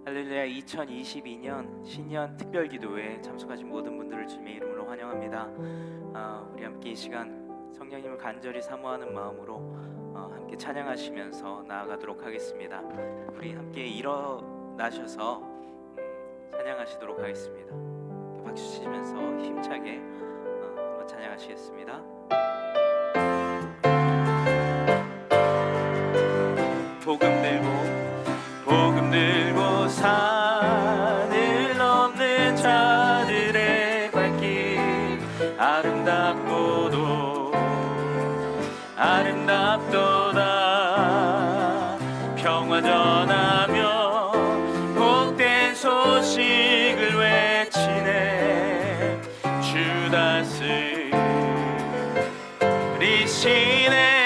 할렐루야. 2022년 신년 특별기도회에 참석하신 모든 분들을 주님의 이름으로 환영합니다. 우리 함께 이 시간 성령님을 간절히 사모하는 마음으로 함께 찬양하시면서 나아가도록 하겠습니다. 우리 함께 일어나셔서 찬양하시도록 하겠습니다. 박수 치시면서 힘차게 한번 찬양하시겠습니다. 복음 들고 산을 넘는 자들의 발길 아름답도다. 평화 전하며 복된 소식을 외치네. 주 다스리시네.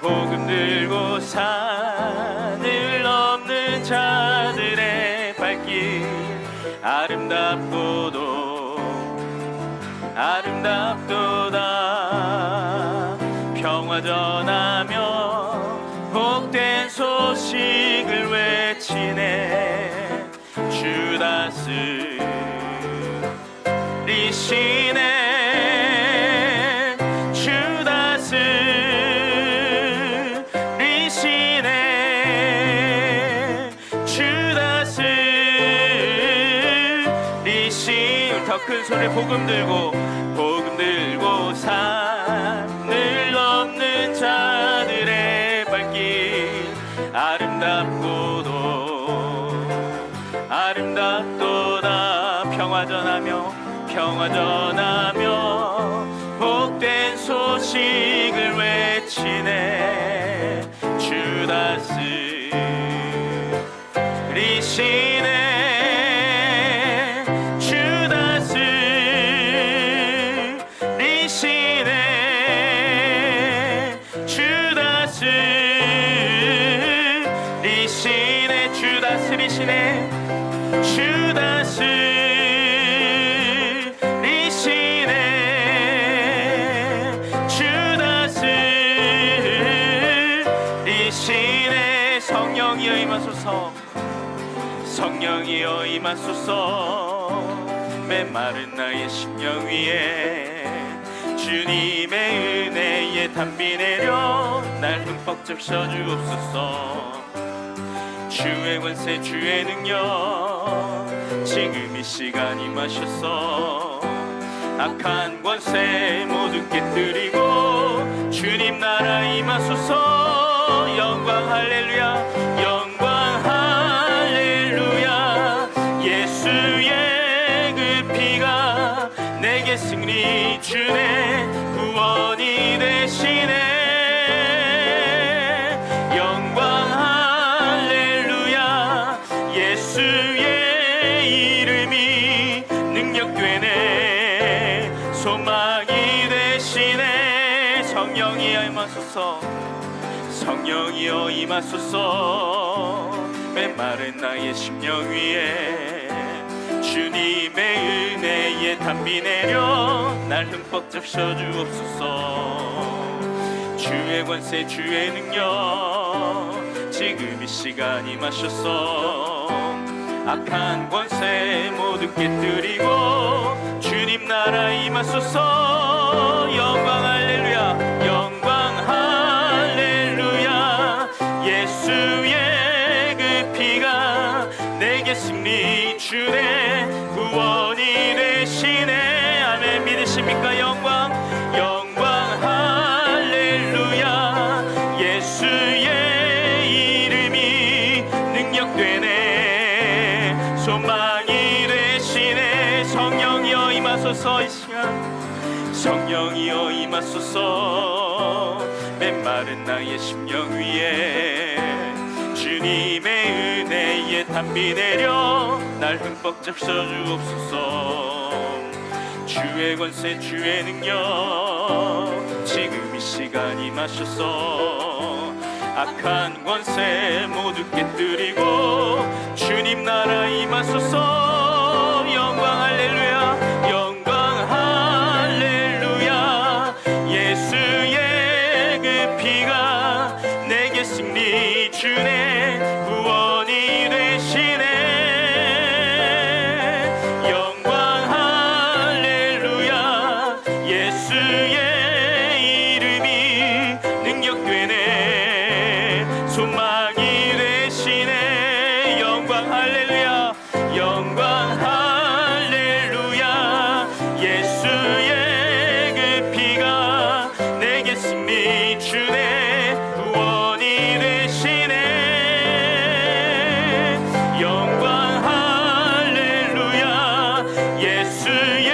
복음 들고 산을 넘는 자들의 발길 아름답도다. 평화 전하며 복된 소식을 외치네. 주 다스리시네. 더 큰 소리 복음 들고 산을 넘는 자들의 발길 아름답도다. 평화 전하며 복된 소식을 외치네. 주 다스리시네. 주 다스리시네. 성령이여 임하소서. 성령이여 임하소서. 메마른 나의 심령 위에 주님의 은혜의 담비 내려 날 흠뻑 적셔 주옵소서. 주의 권세 주의 능력 지금 이 시간 임하셔서 악한 권세 모두 깨뜨리고 주님 나라 임하소서. 영광 할렐루야. 영광 할렐루야. 예수의 그 피가 내게 승리 주네. 구원이 되시네. 예수의 이름이 능력되네. 소망이 되시네. 성령이여 임하소서. 성령이여 임하소서. 메마른 나의 심령 위에 주님의 은혜의 담비 내려 날 흠뻑 적셔 주옵소서. 주의 권세 주의 능력 지금 이 시간 임하셔서 악한 권세 모두 깨뜨리고 주님 나라 임하소서. 영광 할렐루야. 영광 할렐루야. 예수의 그 피가 내게 승리 주네. 구원이 되시네. 아멘. 믿으십니까? 영광 할렐루야. 예수의 이름이 능력되네. 소망이 되시네. 성령이여 임하소서. 이 시간 성령이여 임하소서. 메마른 나의 심령 위에 주님의 은혜의 담비 내려 날 흠뻑 적셔 주옵소서. 주의 권세 주의 능력 지금 이 시간 임하셔서 악한 권세 모두 깨뜨리고 주님 나라 임하소서. 영광 할렐루야 영광 할렐루야. 예수의 그 피가 내게 승리 주네 구원이 되시네. 영광 할렐루야. 예수의 이름이 능력되네 소망이 되시네. 영광 할렐루야 영광 할렐루야. 예수의 그 피가 내게 승리 주네 구원이 되시네. 영광 할렐루야. 예수의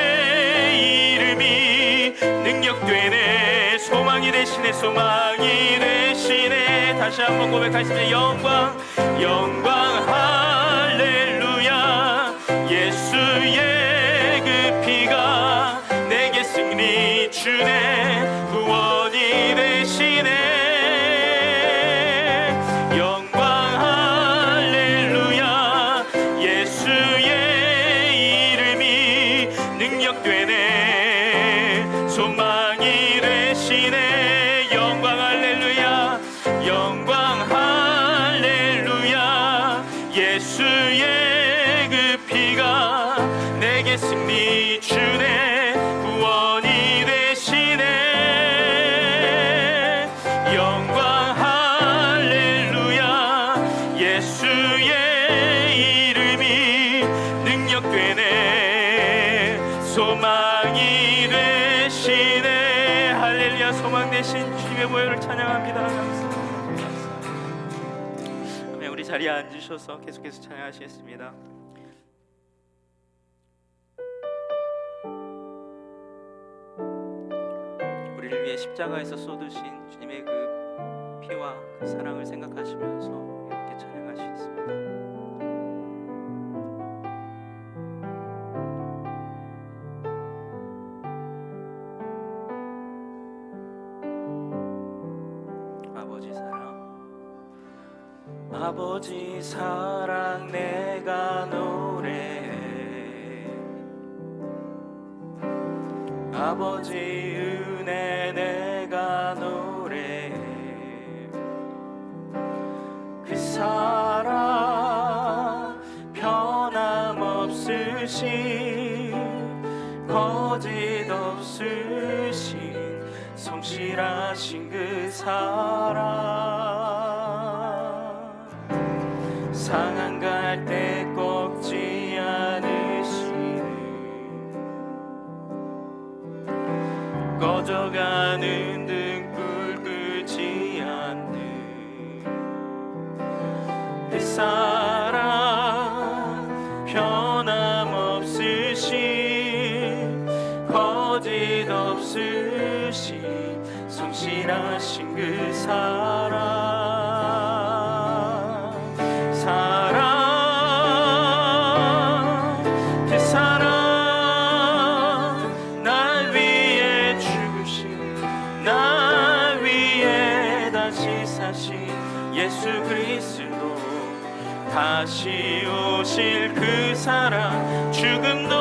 이름이 능력되네 소망이 되시네 소망이 되시네. 다시 한번 고백하시면 영광 영광 할렐루야. 예수의 그 피가 내게 승리 주네 구원이 되시네. 영광 할렐루야. 예수의 이름이 능력되네 소망이 되시네. 영광 할렐루야 영광 할렐루야. 예수의 그 피가 내게 승리 주네 구원이 되시네. 영광 할렐루야. 예수의 이름이 능력되네 소망이 되시네. 할렐루야. 소망 되신 주님의 보혈을 찬양합니다. 감사합니다. 우리 자리에 앉으셔서 계속해서 찬양하시겠습니다. 우리를 위해 십자가에서 쏟으신 주님의 그 피와 그 사랑을 생각하시면서 이렇게 찬양하시겠습니다. 아버지 사랑 내가 노래해. 아버지 은혜 내가 노래해. 그 사랑 변함없으신 거짓 없으신 성실하신 그 사랑 상한 갈 때 꺾지 않으시는 꺼져가는 등불 끄지 않는 그 사랑 변함없으신 거짓 없으신 성실하신 그 사랑 그 사랑 날 위해 죽으신 날 위해 다시 사신 예수 그리스도 다시 오실 그 사랑 죽음도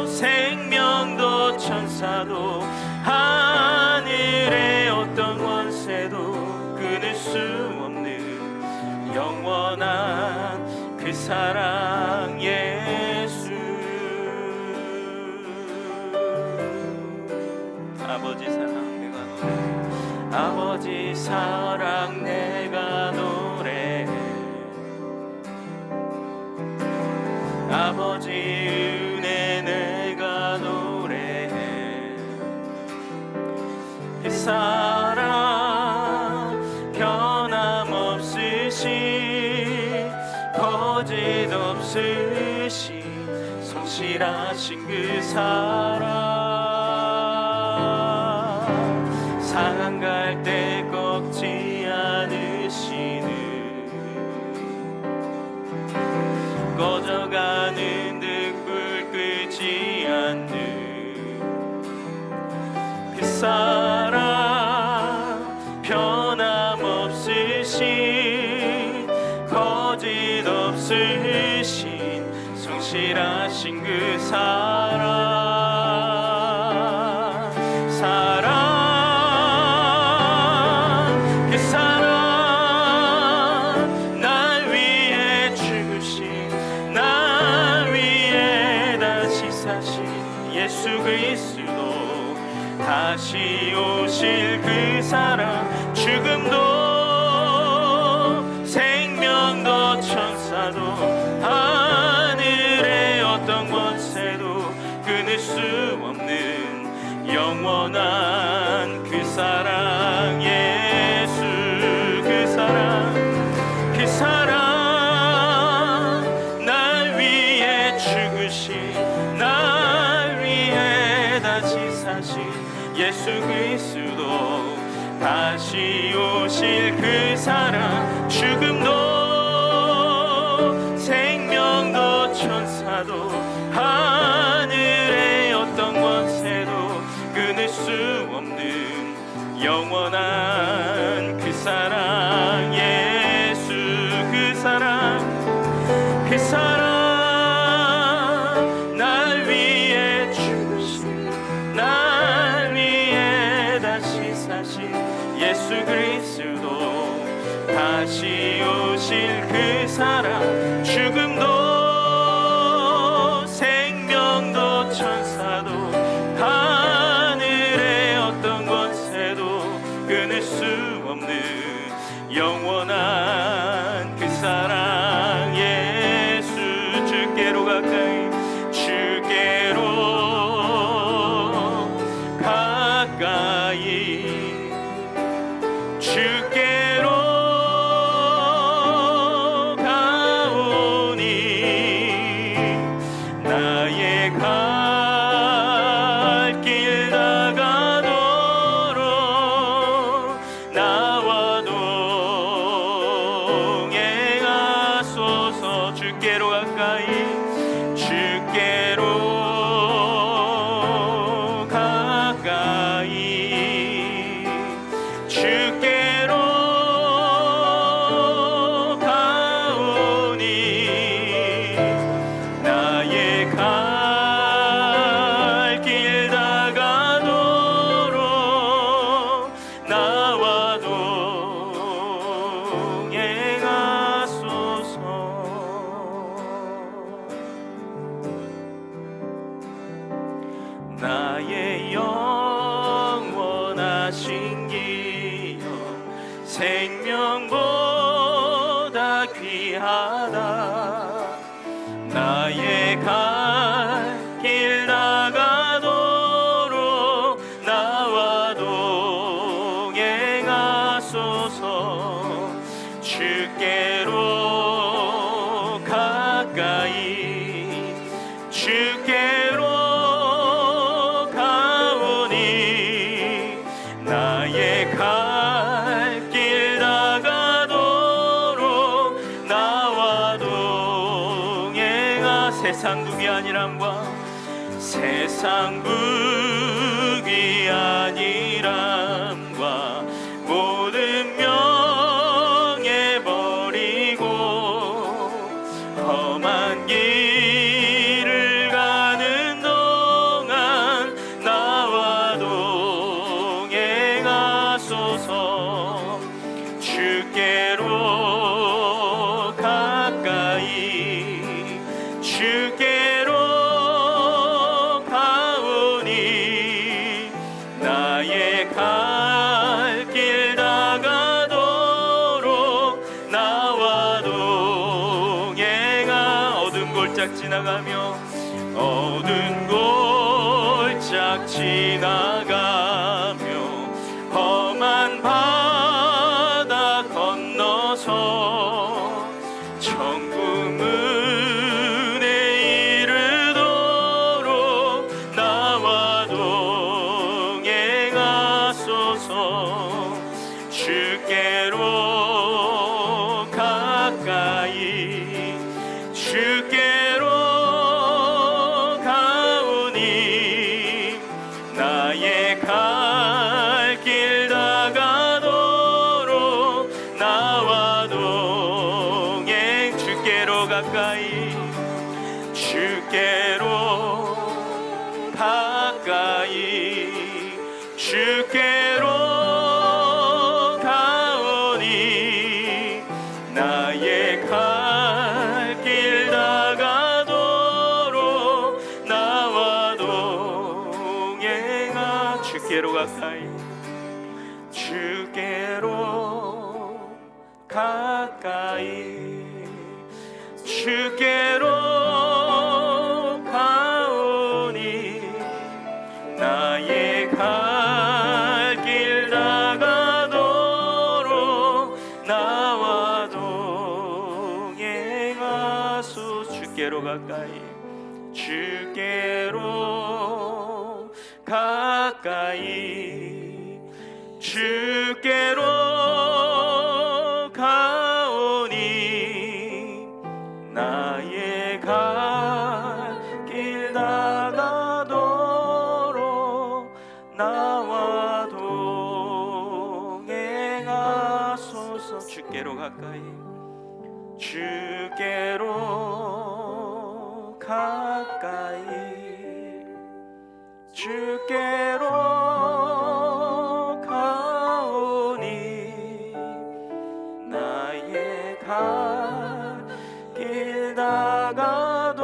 생명도 천사도 하늘의 어떤 원세도 끊을 수 없는 영원한 그 사랑 예수. 아버지 사랑 내가 노래해. 아버지 사랑 내가 노래해. 아버지 은혜 내가 노래해. 그 사랑 변함없으신 거짓 없으신 성실하신 그 사랑 상한 갈 때 꺾지 않으시는 꺼져가는 등불 끄지 않는 그 사랑 변함 일하신 그 사랑 그 사랑 날 위해 죽으신 날 위해 다시 사신 예수 그리스도 다시 오실 그 사랑 죽음도 생명도 천사도 하늘의 어떤 권세도 끊을 수 없는 영원한 그 사랑 예수 그 사랑 그 사랑 날 위해 죽으신 날 위해 다시 사신 예수 그리스도 다시 오실 그 사랑 죽음도 생명도 천사도 하늘의 어떤 권세도 끊을 수 없는 영원한 그 사랑 예수 그 사랑 그 사랑 날 위해 죽으신 날 위해 다시 사신 예수 그리스도 다시 오실 그 사랑 죽음도 생명도 천사도 하늘의 어떤 권세도 끊을 수 없는 영원한 그 사랑 예수 주께로 가까이 주께로 가까이 주께로 가오니 나의 갈 길 다가도록 나와 동행하소서 주께로 가까이 주께로 가까이 주께로 가오니 나의 갈 길 다가도록 나와 동행하소서 나의 영원하신 기여 생명보다 귀하다 나의 갈 길 나가도록 나와 동행하소서 주께로 가까이 주께로 가오니 나의 갈 길 나가도록 나와 동행하 세상 부귀아니람과 세상 부귀아니람과 모든 명예 버리고 험한 길을 가는 동안 나와 동행하소서 주께로 가까이 주께로 가오니 나의 갈 길 다가도록 나와 동행하 어두운 골짝 지나가며 어두운 골짝 지나가며 험한 바다 건너서 천국 문에 이르도록 나와 동행하소서 주께로 가까이 주께로 가오니 나의 갈 길 다가도록 나와 동행 주께로 가까이 주께로 주께로 가까이 주께로 가오니 나의 갈 길 다가도록 나와 동행하 주께로 가까이 주께로 가까이 주께로 가오니 나의 갈 길 다가도록 나와 동행하소 주께로 가까이 주께로 가까이 주께로 가오니 나의 갈 길 다가도록 나와 동행하소서 주께로 가까이 주께로 가까이 주께로 가오니 나의 갈 길 다가도록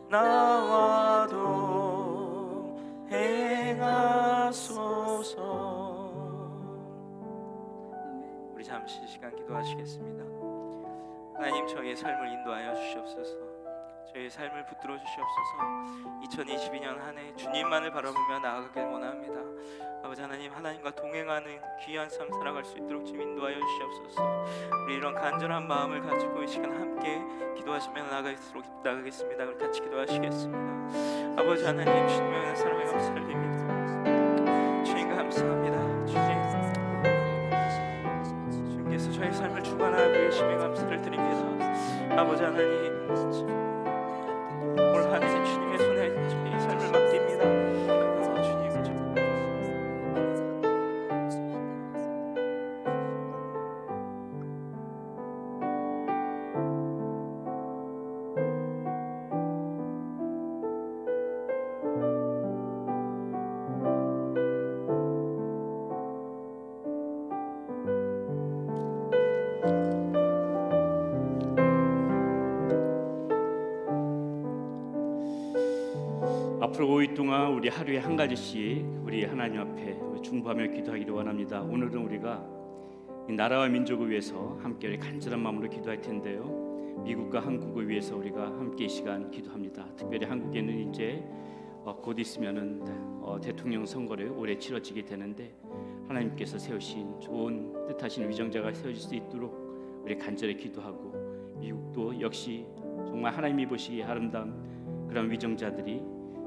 나와 동행하소서. 우리 잠시 시간 기도하시겠습니다. 하나님, 저희의 삶을 인도하여 주시옵소서. 저희의 삶을 붙들어 주시옵소서. 2022년 한 해 주님만을 바라보며 나아가길 원합니다. 아버지 하나님, 하나님과 동행하는 귀한 삶 살아갈 수 있도록 주님 인도하여 주시옵소서. 우리 이런 간절한 마음을 가지고 이 시간 함께 기도하시며 나가겠습니다. 우리 같이 기도하시겠습니다. 아버지 하나님, 주님의 사랑에 감사드립니다. 주님 감사합니다. 주님께서 저희 삶을 주관하고 계심에 감사를 드립니다. 아버지 하나님, 올 한 해 주님의 손에 저희 삶을 맡깁니다. 주님, 앞으로 5일 동안 우리 하루에 한 가지씩 우리 하나님 앞에 중보하며 기도하기를 원합니다. 오늘은 우리가 이 나라와 민족을 위해서 함께 우리 간절한 마음으로 기도할 텐데요. 미국과 한국을 위해서 우리가 함께 이 시간 기도합니다. 특별히 한국에는 이제 곧 있으면은 대통령 선거를 올해 치러지게 되는데 하나님께서 세우신 좋은 뜻하신 위정자가 세워질 수 있도록 우리 간절히 기도하고, 미국도 역시 정말 하나님이 보시기에 아름다운 그런 위정자들이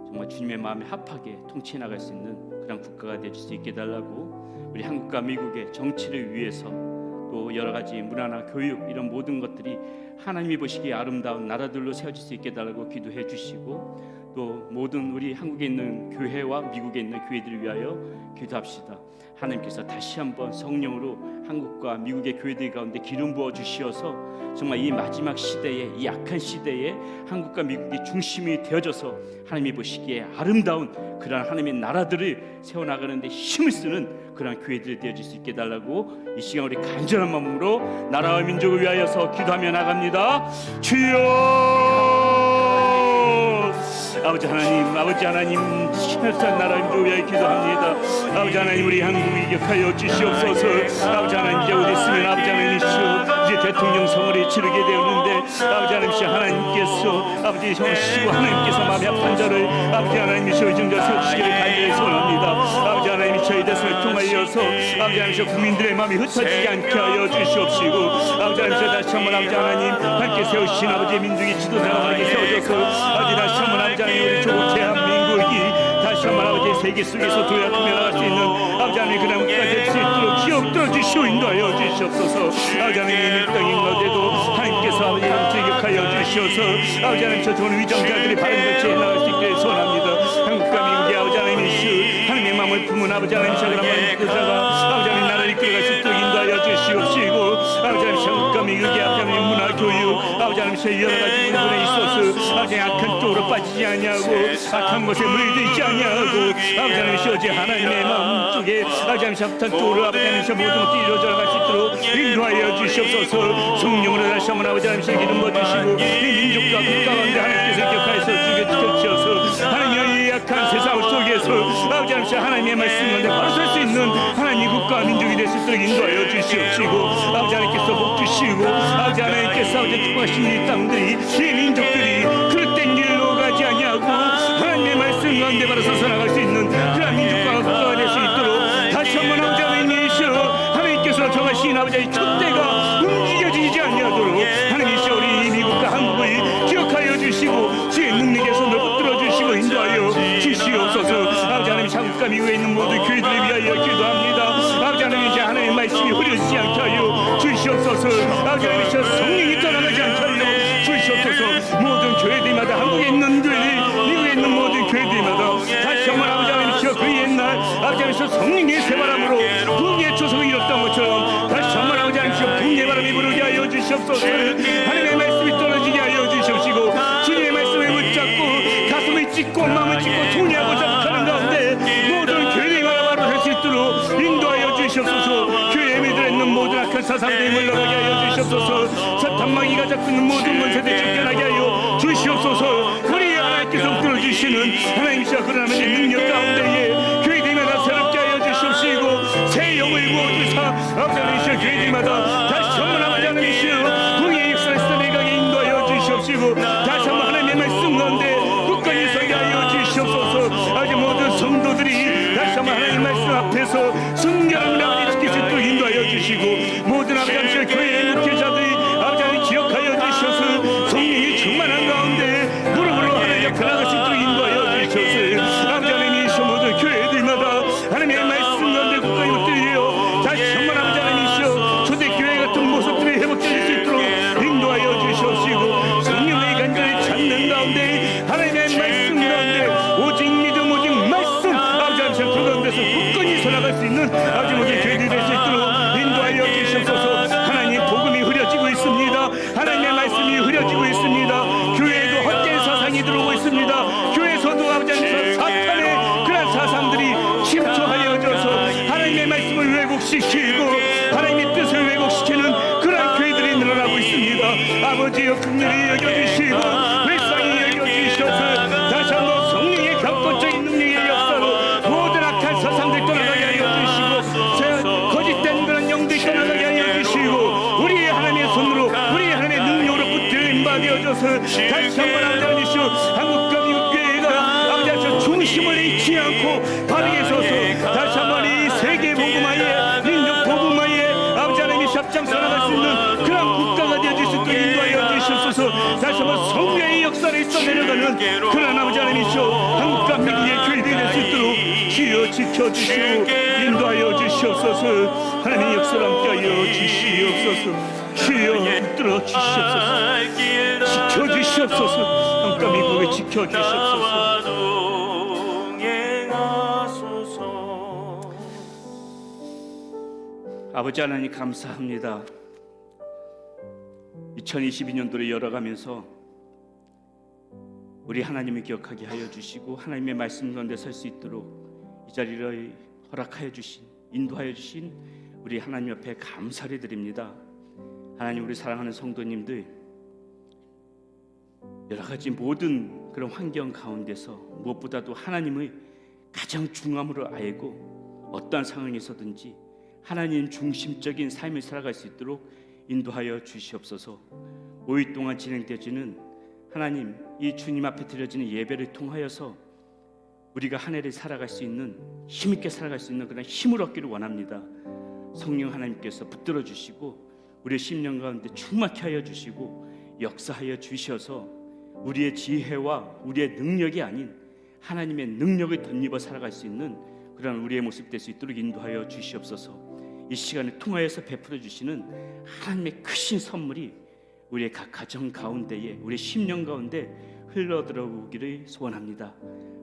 정말 주님의 마음에 합하게 통치해 나갈 수 있는 그런 국가가 될 수 있게 달라고, 우리 한국과 미국의 정치를 위해서 또 여러 가지 문화나 교육 이런 모든 것들이 하나님이 보시기에 아름다운 나라들로 세워질 수 있게 달라고 기도해 주시고, 또 모든 우리 한국에 있는 교회와 미국에 있는 교회들을 위하여 기도합시다. 하나님께서 다시 한번 성령으로 한국과 미국의 교회들 가운데 기름 부어 주시어서 정말 이 마지막 시대에, 이 악한 시대에 한국과 미국이 중심이 되어져서 하나님이 보시기에 아름다운 그러한 하나님의 나라들을 세워나가는데 힘을 쓰는 그러한 교회들이 되어질 수 있게 달라고 이 시간 우리 간절한 마음으로 나라와 민족을 위하여서 기도하며 나갑니다. 주여, 아버지 하나님 신실한 나라와 민족을 위하여 기도합니다. 아버지 하나님, 우리 한국이 격하여 주시옵소서. 아버지 하나님, 이제 곧 있으면 아버지 하나님 이제 대통령 선거를 치르게 되었는데 아버지 하나님께서 아버지 정하시고 하나님께서 마음에 합한 자를 아버지 하나님이시여 위정자 세우시기를 간절히 소원합니다. 아버지 하나님이 저희 대선을 통하여서 아버지 하나님이시여 국민들의 마음이 흩어지지 않게 하여 주시옵시고, 아버지 하나님이시여 다시 한번 아버지 하나님 함께 세우신 아버지의 민족의 지도자가 함께 세워져서 아버지 다시 한번 아버지 하나님 우리 조국 대한민국이 다시 한번 아버지 세계 속에서 도약하며 나갈 수 있는 아버지 하나님 그런 국가가 될 수 있도록 기억들어 주시오, 인도하여 주시옵소서. 아버지 하나님 이 땅인 가운데도 하나님께서 아버지 하나님 격하여 주시어서 아버지 하나님 저 좋은 위정자들이 바른 정치에 나갈 수 있게 소원합니다. 한국과 미국의 아버지 하나님이시오 하나님의 마음을 품은 아버지 하나님이시오 그런 지도자가 아버지 하나님 나라를 이끌어갈 수 있도록 인도하여 주시옵시고, 아버지 하나님 한국과 미국의 아버지 하나님 문화 교육 아버지 아버지 하나님께서 여러 가지 부분에 있어서 아버지 악한 쪽으로 빠지지 아니하고 악한 것에 물들지 아니하고 아버지 하나님께서 어제 하나님의 마음 쪽에 아버지 하나님께서 악한 쪽으로 아버지 하나님께서 모든 것들이 이루어져 나갈 수 있도록 인도하여 주시옵소서. 성령으로 다시 한번 아버지 하나님께서 기름 부어주시고 이 민족과 국가 가운데 하나님께서 기억하여서 주게 지켜주셔서 하나님의 이 약한 세상 속에서 아버지 하나님께서 하나님의 말씀 가운데 바로 설 수 있는 하나님 국가 민족이 될 수 있도록 인도하여 주시옵시고 아버지 하나님께서 복 주시고 아버지 하나님께서 아버지 축복하신 이 땅들이 이 민족들이 그릇된 길로 가지 아니하고 하나님의 말씀 가운데 바로 서서 나갈 수 있는 그런 민족과 국가가 될 수 있도록 다시 한번 아버지 하나님이시여 하나님께서 정하신 아버지의 촛대가 움직여지지 아니하도록 하나님이시여 우리 이 미국과 한국을 기억하여 주시고 주의 능력의 손을 붙들어 주시고 인도하여 주시옵소서. 아버지 하나님 한국과 미국에 있는 모든 교회들을 위하여 기도합니다. 아버지 하나님 이제 하나님의 말씀이 흐려지지 않게 하여 주시옵소서. 아버지 하나님 성령이 떠나가지 않게 하여 주시옵소서. 모든 교회들마다 한국에 있는 교회들 미국에 있는 모든 교회들마다 다시 한번 아버지 하나님 그 옛날 아버지 하나님 성령의 새바람으로 붕괴의 초석을 이뤘던 것처럼 다시 한번 아버지 하나님 붕괴의 바람이 부르게 하여 주시옵소서. 하나님의 말씀이 떨어지게 하여 주시옵시고 주님의 말씀을 붙잡고 가슴을 찢고 마음을 찢고 통회하고 작업하는 가운데 모든 교회마다 바로 할 수 있도록 인도하여 주시옵소서. 교회에 들어있는 모든 악한 사상들이 물러가게 하여 주시옵소서. 사탄 마귀가 잡고 있는 모든 권세들 쫓겨나게 하여 주시옵소서. 우리 하나님께서 붙들어주시는 하나님이시여 그런 하나님의 능력 가운데에 교회들마다 새롭게 하여 주시옵시고 새 영을 부어주사 아버지 하나님이시여 교회들마다 다시 한번 아버지 하나님이시여 공의의 역사를 써내가게 인도하여 주시옵시고 다시 한번 하나님의 말씀 가운데 굳건히 서게 하여 주시옵소서. 아버지 모든 성도들이 다시 한번 하나님의 말씀 앞에서 순결함을 아버지 지킬 수 있도록 인도하여 주시고 모든 아버지 하나님이시여 교회의 목회자들이 아버지 하나님 기억하여 주셔서 성령이 충만한 가운데 무릎으로 하나님 앞에 나갈 수 있도록 인도하여 주셔서 아버지 하나님이시여 모든 교회들마다 하나님의 말씀 가운데 굳건히 붙들려 다시 한번 아버지 하나님이시여 초대교회 같은 모습들이 회복될 수 있도록 인도하여 주시옵시고 성령의 간절히 찾는 가운데 하나님의 말씀 가운데 오직 믿음 오직 말씀 아버지 하나님이시여 그 가운데서 굳건히 서나갈 수 있는 아버지 모든 교회들이 될 수 있도록 인도하여 주시옵소서. 하나님 복음이 흐려지고 있습니다. 하나님의 말씀이 흐려지고 있습니다. 교회에도 헛된 사상이 들어오고 있습니다. 교회에서도 아버지 하나님 사탄의 그런 사상들이 침투하여져서 하나님의 말씀을 왜곡시키고 하나님의 뜻을 왜곡시키는 그런 교회들이 늘어나고 있습니다. 아버지여 긍휼히 여겨주시고 불쌍히 여겨주셔서 다시 한번 성령의 격건적인 능력의 역사로 모든 악한 사상들 떠나가게 하여 주시고 거짓된 그런 영들 떠나가게 하여 주시고 우리의 하나님의 손으로 우리의 하나님의 능력으로 붙들림 받아져서 다시 한번 아버지 하나님이시여 한국과 미국 교회가 아버지 하나님 중심을 잃지 않고 바르게 서서 다시 한번 이 세계 복음화에 민족 복음화에 아버지 하나님이 앞장서 나갈 수 있는 그런 국가가 되어질 수 있도록 인도하여 주시옵소서. 다시 한번 성령의 역사를 써내려가는 그런 아버지 하나님이시여 한국과 미국의 교회들이 될 수 있도록 주여 지켜주시고 인도하여 주시옵소서. 하나님의 역사를 함께하여 주시옵소서. 주여 붙들어 주시옵소서. 지켜주시옵소서. 한국과 미국을 지켜주시옵소서. 아버지 하나님 감사합니다. 2022년도를 열어가면서 우리 하나님을 기억하게 하여 주시고 하나님의 말씀 가운데 설 수 있도록 이 자리를 허락하여 주신 인도하여 주신 우리 하나님 옆에 감사를 드립니다. 하나님 우리 사랑하는 성도님들 여러 가지 모든 그런 환경 가운데서 무엇보다도 하나님을 가장 중함으로 알고 어떠한 상황에서든지 하나님 중심적인 삶을 살아갈 수 있도록 인도하여 주시옵소서. 5일 동안 진행되어지는 하나님 이 주님 앞에 드려지는 예배를 통하여서 우리가 한 해를 살아갈 수 있는 힘있게 살아갈 수 있는 그런 힘을 얻기를 원합니다. 성령 하나님께서 붙들어 주시고 우리의 심령 가운데 충만케 하여 주시고 역사하여 주셔서 우리의 지혜와 우리의 능력이 아닌 하나님의 능력을 덧입어 살아갈 수 있는 그런 우리의 모습 될 수 있도록 인도하여 주시옵소서. 이 시간을 통하여서 베풀어 주시는 하나님의 크신 선물이 우리의 각 가정 가운데에 우리의 심령 가운데 흘러 들어오기를 소원합니다.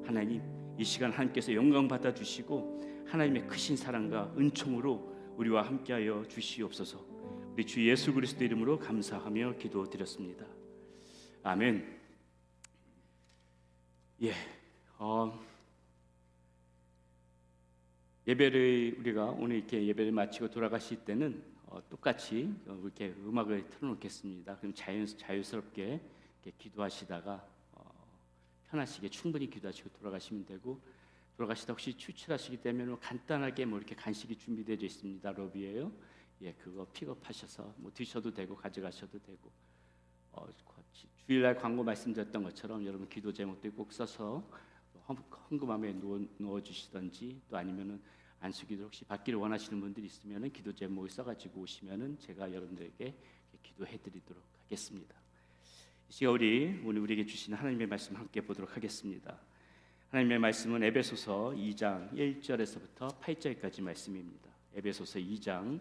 하나님 이 시간 하나님께서 영광 받아 주시고 하나님의 크신 사랑과 은총으로 우리와 함께하여 주시옵소서. 우리 주 예수 그리스도 이름으로 감사하며 기도드렸습니다. 아멘. 예, 예배를 우리가 오늘 이렇게 예배를 마치고 돌아가실 때는 똑같이 이렇게 음악을 틀어놓겠습니다. 그럼 자유스럽게 이렇게 기도하시다가 편하시게 충분히 기도하시고 돌아가시면 되고, 돌아가시다 혹시 출출하시기 때문에 간단하게 뭐 이렇게 간식이 준비되어 있습니다. 로비에요. 예, 그거 픽업하셔서 뭐 드셔도 되고 가져가셔도 되고, 주일날 광고 말씀드렸던 것처럼 여러분 기도 제목들 꼭 써서 헌금함에 넣어주시든지, 또 아니면은 안수기도 혹시 받기를 원하시는 분들이 있으면은 기도 제목을 써가지고 오시면은 제가 여러분들에게 기도해드리도록 하겠습니다. 이 시간 오늘 우리에게 주신 하나님의 말씀 함께 보도록 하겠습니다. 하나님의 말씀은 에베소서 2장 1절에서부터 8절까지 말씀입니다. 에베소서 2장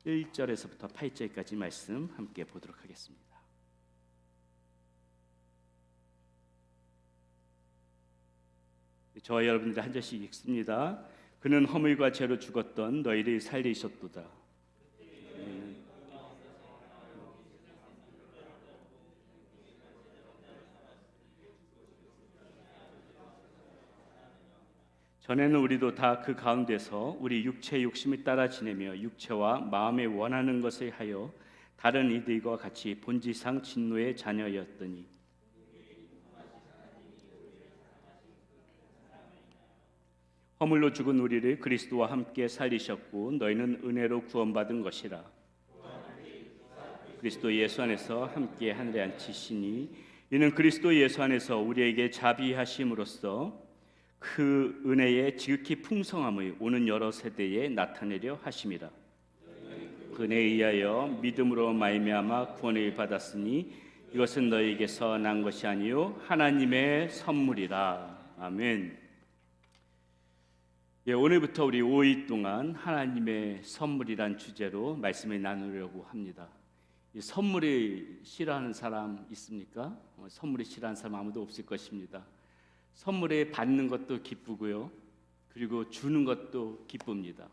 1절에서부터 8절까지 말씀 함께 보도록 하겠습니다. 저와 여러분들 한 절씩 읽습니다. 그는 허물과 죄로 죽었던 너희를 살리셨도다. 전에는 우리도 다 그 가운데서 우리 육체의 욕심을 따라 지내며 육체와 마음에 원하는 것을 하여 다른 이들과 같이 본질상 진노의 자녀였더니, 허물로 죽은 우리를 그리스도와 함께 살리셨고 너희는 은혜로 구원받은 것이라. 그리스도 예수 안에서 함께 하늘에 앉히시니 이는 그리스도 예수 안에서 우리에게 자비하심으로써 그 은혜의 지극히 풍성함을 오는 여러 세대에 나타내려 하심이라. 그 은혜에 의하여 믿음으로 말미암아 구원을 받았으니 이것은 너희에게서 난 것이 아니요 하나님의 선물이라. 아멘. 예, 오늘부터 우리 5일 동안 하나님의 선물이란 주제로 말씀을 나누려고 합니다. 이 선물을 싫어하는 사람 있습니까? 선물을 싫어하는 사람 아무도 없을 것입니다. 선물을 받는 것도 기쁘고요, 그리고 주는 것도 기쁩니다.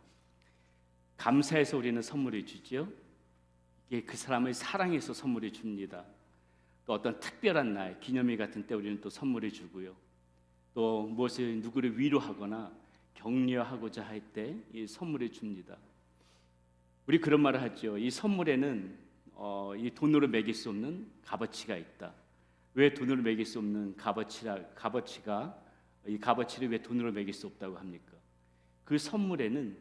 감사해서 우리는 선물을 주죠. 이게 그 사람을 사랑해서 선물을 줍니다. 또 어떤 특별한 날, 기념일 같은 때 우리는 또 선물을 주고요, 또 무엇을 누구를 위로하거나 격려하고자 할 때 이 선물을 줍니다. 우리 그런 말을 하죠. 이 선물에는 이 돈으로 매길 수 없는 값어치가 있다. 왜 돈으로 매길 수 없는 값어치가 이 값어치를 왜 돈으로 매길 수 없다고 합니까? 그 선물에는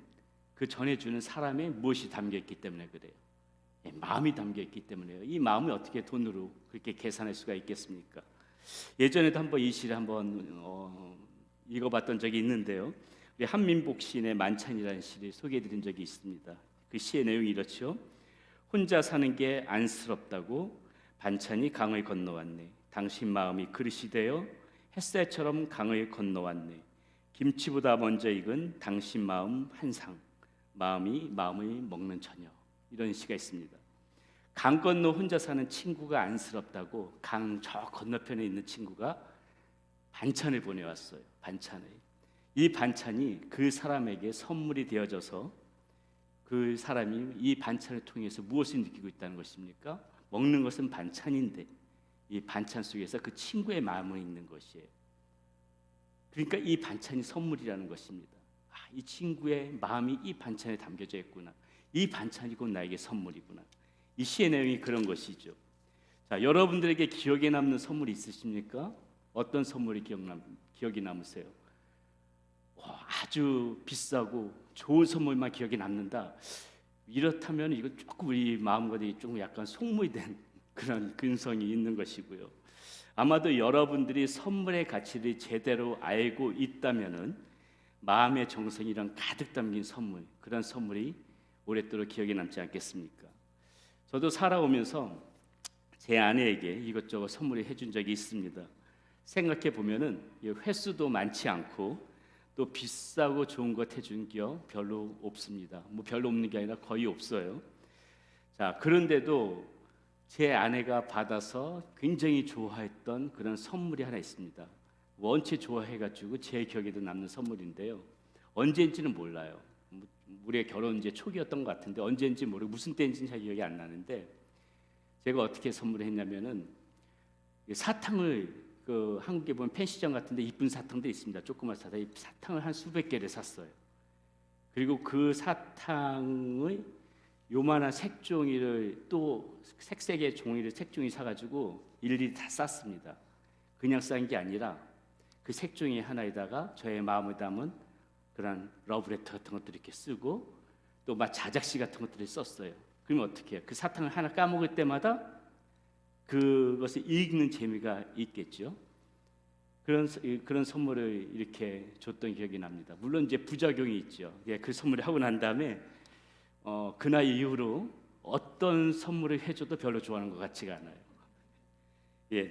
그 전해주는 사람의 무엇이 담겨 있기 때문에 그래요. 마음이 담겨 있기 때문에요. 이 마음을 어떻게 돈으로 그렇게 계산할 수가 있겠습니까? 예전에도 한번 이 시를 한번 읽어봤던 적이 있는데요. 우리 한민복 시인의 만찬이라는 시를 소개해드린 적이 있습니다. 그 시의 내용이 이렇죠. 혼자 사는 게 안쓰럽다고 반찬이 강을 건너왔네. 당신 마음이 그릇이 되어 햇살처럼 강을 건너왔네. 김치보다 먼저 익은 당신 마음 한 상, 마음이 마음을 먹는 저녁. 이런 시가 있습니다. 강 건너 혼자 사는 친구가 안쓰럽다고 강 저 건너편에 있는 친구가 반찬을 보내왔어요. 반찬을. 이 반찬이 그 사람에게 선물이 되어져서 그 사람이 이 반찬을 통해서 무엇을 느끼고 있다는 것입니까? 먹는 것은 반찬인데 이 반찬 속에서 그 친구의 마음이 있는 것이에요. 그러니까 이 반찬이 선물이라는 것입니다. 이 친구의 마음이 이 반찬에 담겨져 있구나. 이 반찬이 곧 나에게 선물이구나. 이 시의 내용이 그런 것이죠. 자, 여러분들에게 기억에 남는 선물이 있으십니까? 어떤 선물이 기억이 남으세요? 아주 비싸고 좋은 선물만 기억에 남는다. 이렇다면 이건 조금 우리 마음과 조금 약간 속물된 그런 근성이 있는 것이고요. 아마도 여러분들이 선물의 가치를 제대로 알고 있다면은 마음의 정성이랑 가득 담긴 선물, 그런 선물이 오랫도록 기억에 남지 않겠습니까? 저도 살아오면서 제 아내에게 이것저것 선물을 해준 적이 있습니다. 생각해 보면은 횟수도 많지 않고 또 비싸고 좋은 것 해준 기억 별로 없습니다. 뭐 별로 없는 게 아니라 거의 없어요. 자, 그런데도 제 아내가 받아서 굉장히 좋아했던 그런 선물이 하나 있습니다. 원체 좋아해가지고 제 기억에도 남는 선물인데요. 언제인지는 몰라요. 우리의 결혼 이제 초기였던 것 같은데 언제인지 모르고 무슨 때인지는 잘 기억이 안 나는데 제가 어떻게 선물을 했냐면은 사탕을 한국에 보면 펜시점 같은데 이쁜 사탕도 있습니다. 조그만 사탕, 이 사탕을 한 수백 개를 샀어요. 그리고 그 사탕의 요만한 색종이를 또 색색의 종이를 색종이 사가지고 일일이 다 쌌습니다. 그냥 싼 게 아니라 그 색종이 하나에다가 저의 마음을 담은 그런 러브레터 같은 것들을 이렇게 쓰고 또 막 자작시 같은 것들을 썼어요. 그러면 어떻게 해요? 그 사탕을 하나 까먹을 때마다 그것을 읽는 재미가 있겠죠. 그런 선물을 이렇게 줬던 기억이 납니다. 물론 이제 부작용이 있죠. 그 선물을 하고 난 다음에 그날 이후로 어떤 선물을 해줘도 별로 좋아하는 것 같지가 않아요.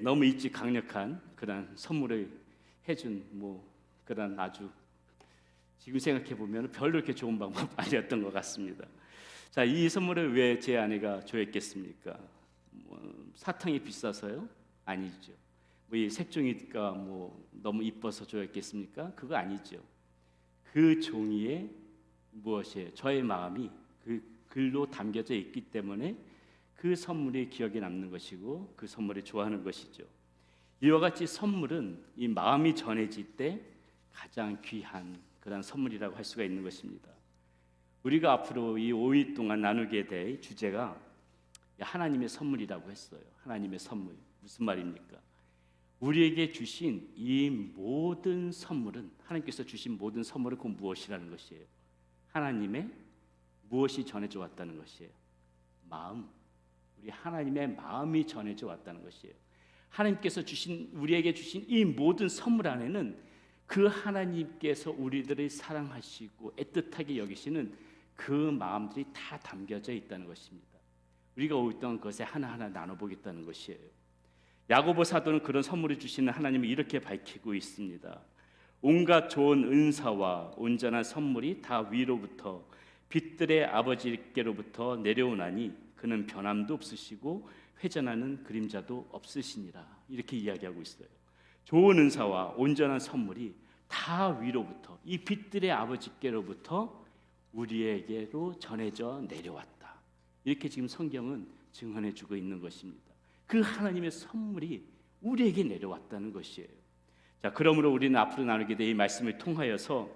너무 일찍 강력한 그런 선물을 해준 그런 아주 지금 생각해 보면 별로 이렇게 좋은 방법 아니었던 것 같습니다. 자, 이 선물을 왜 제 아내가 줘야겠습니까? 사탕이 비싸서요? 아니죠. 이 색종이가 너무 이뻐서 줘야겠습니까? 그거 아니죠. 그 종이에 무엇이에요? 저의 마음이 그 글로 담겨져 있기 때문에 그 선물이 기억에 남는 것이고 그 선물을 좋아하는 것이죠. 이와 같이 선물은 이 마음이 전해질 때 가장 귀한 그런 선물이라고 할 수가 있는 것입니다. 우리가 앞으로 이 5일 동안 나누게 될 주제가 하나님의 선물이라고 했어요. 하나님의 선물. 무슨 말입니까? 우리에게 주신 이 모든 선물은, 하나님께서 주신 모든 선물은 그 무엇이라는 것이에요? 하나님의 무엇이 전해져 왔다는 것이에요? 마음. 우리 하나님의 마음이 전해져 왔다는 것이에요. 하나님께서 우리에게 주신 이 모든 선물 안에는 그 하나님께서 우리들을 사랑하시고 애틋하게 여기시는 그 마음들이 다 담겨져 있다는 것입니다. 우리가 올 동안 그것에 하나하나 나눠보겠다는 것이에요. 야고보 사도는 그런 선물을 주시는 하나님을 이렇게 밝히고 있습니다. 온갖 좋은 은사와 온전한 선물이 다 위로부터 빛들의 아버지께로부터 내려오나니 그는 변함도 없으시고 회전하는 그림자도 없으시니라. 이렇게 이야기하고 있어요. 좋은 은사와 온전한 선물이 다 위로부터 이 빛들의 아버지께로부터 우리에게로 전해져 내려왔다. 이렇게 지금 성경은 증언해주고 있는 것입니다. 그 하나님의 선물이 우리에게 내려왔다는 것이에요. 자, 그러므로 우리는 앞으로 나누게 될 이 말씀을 통하여서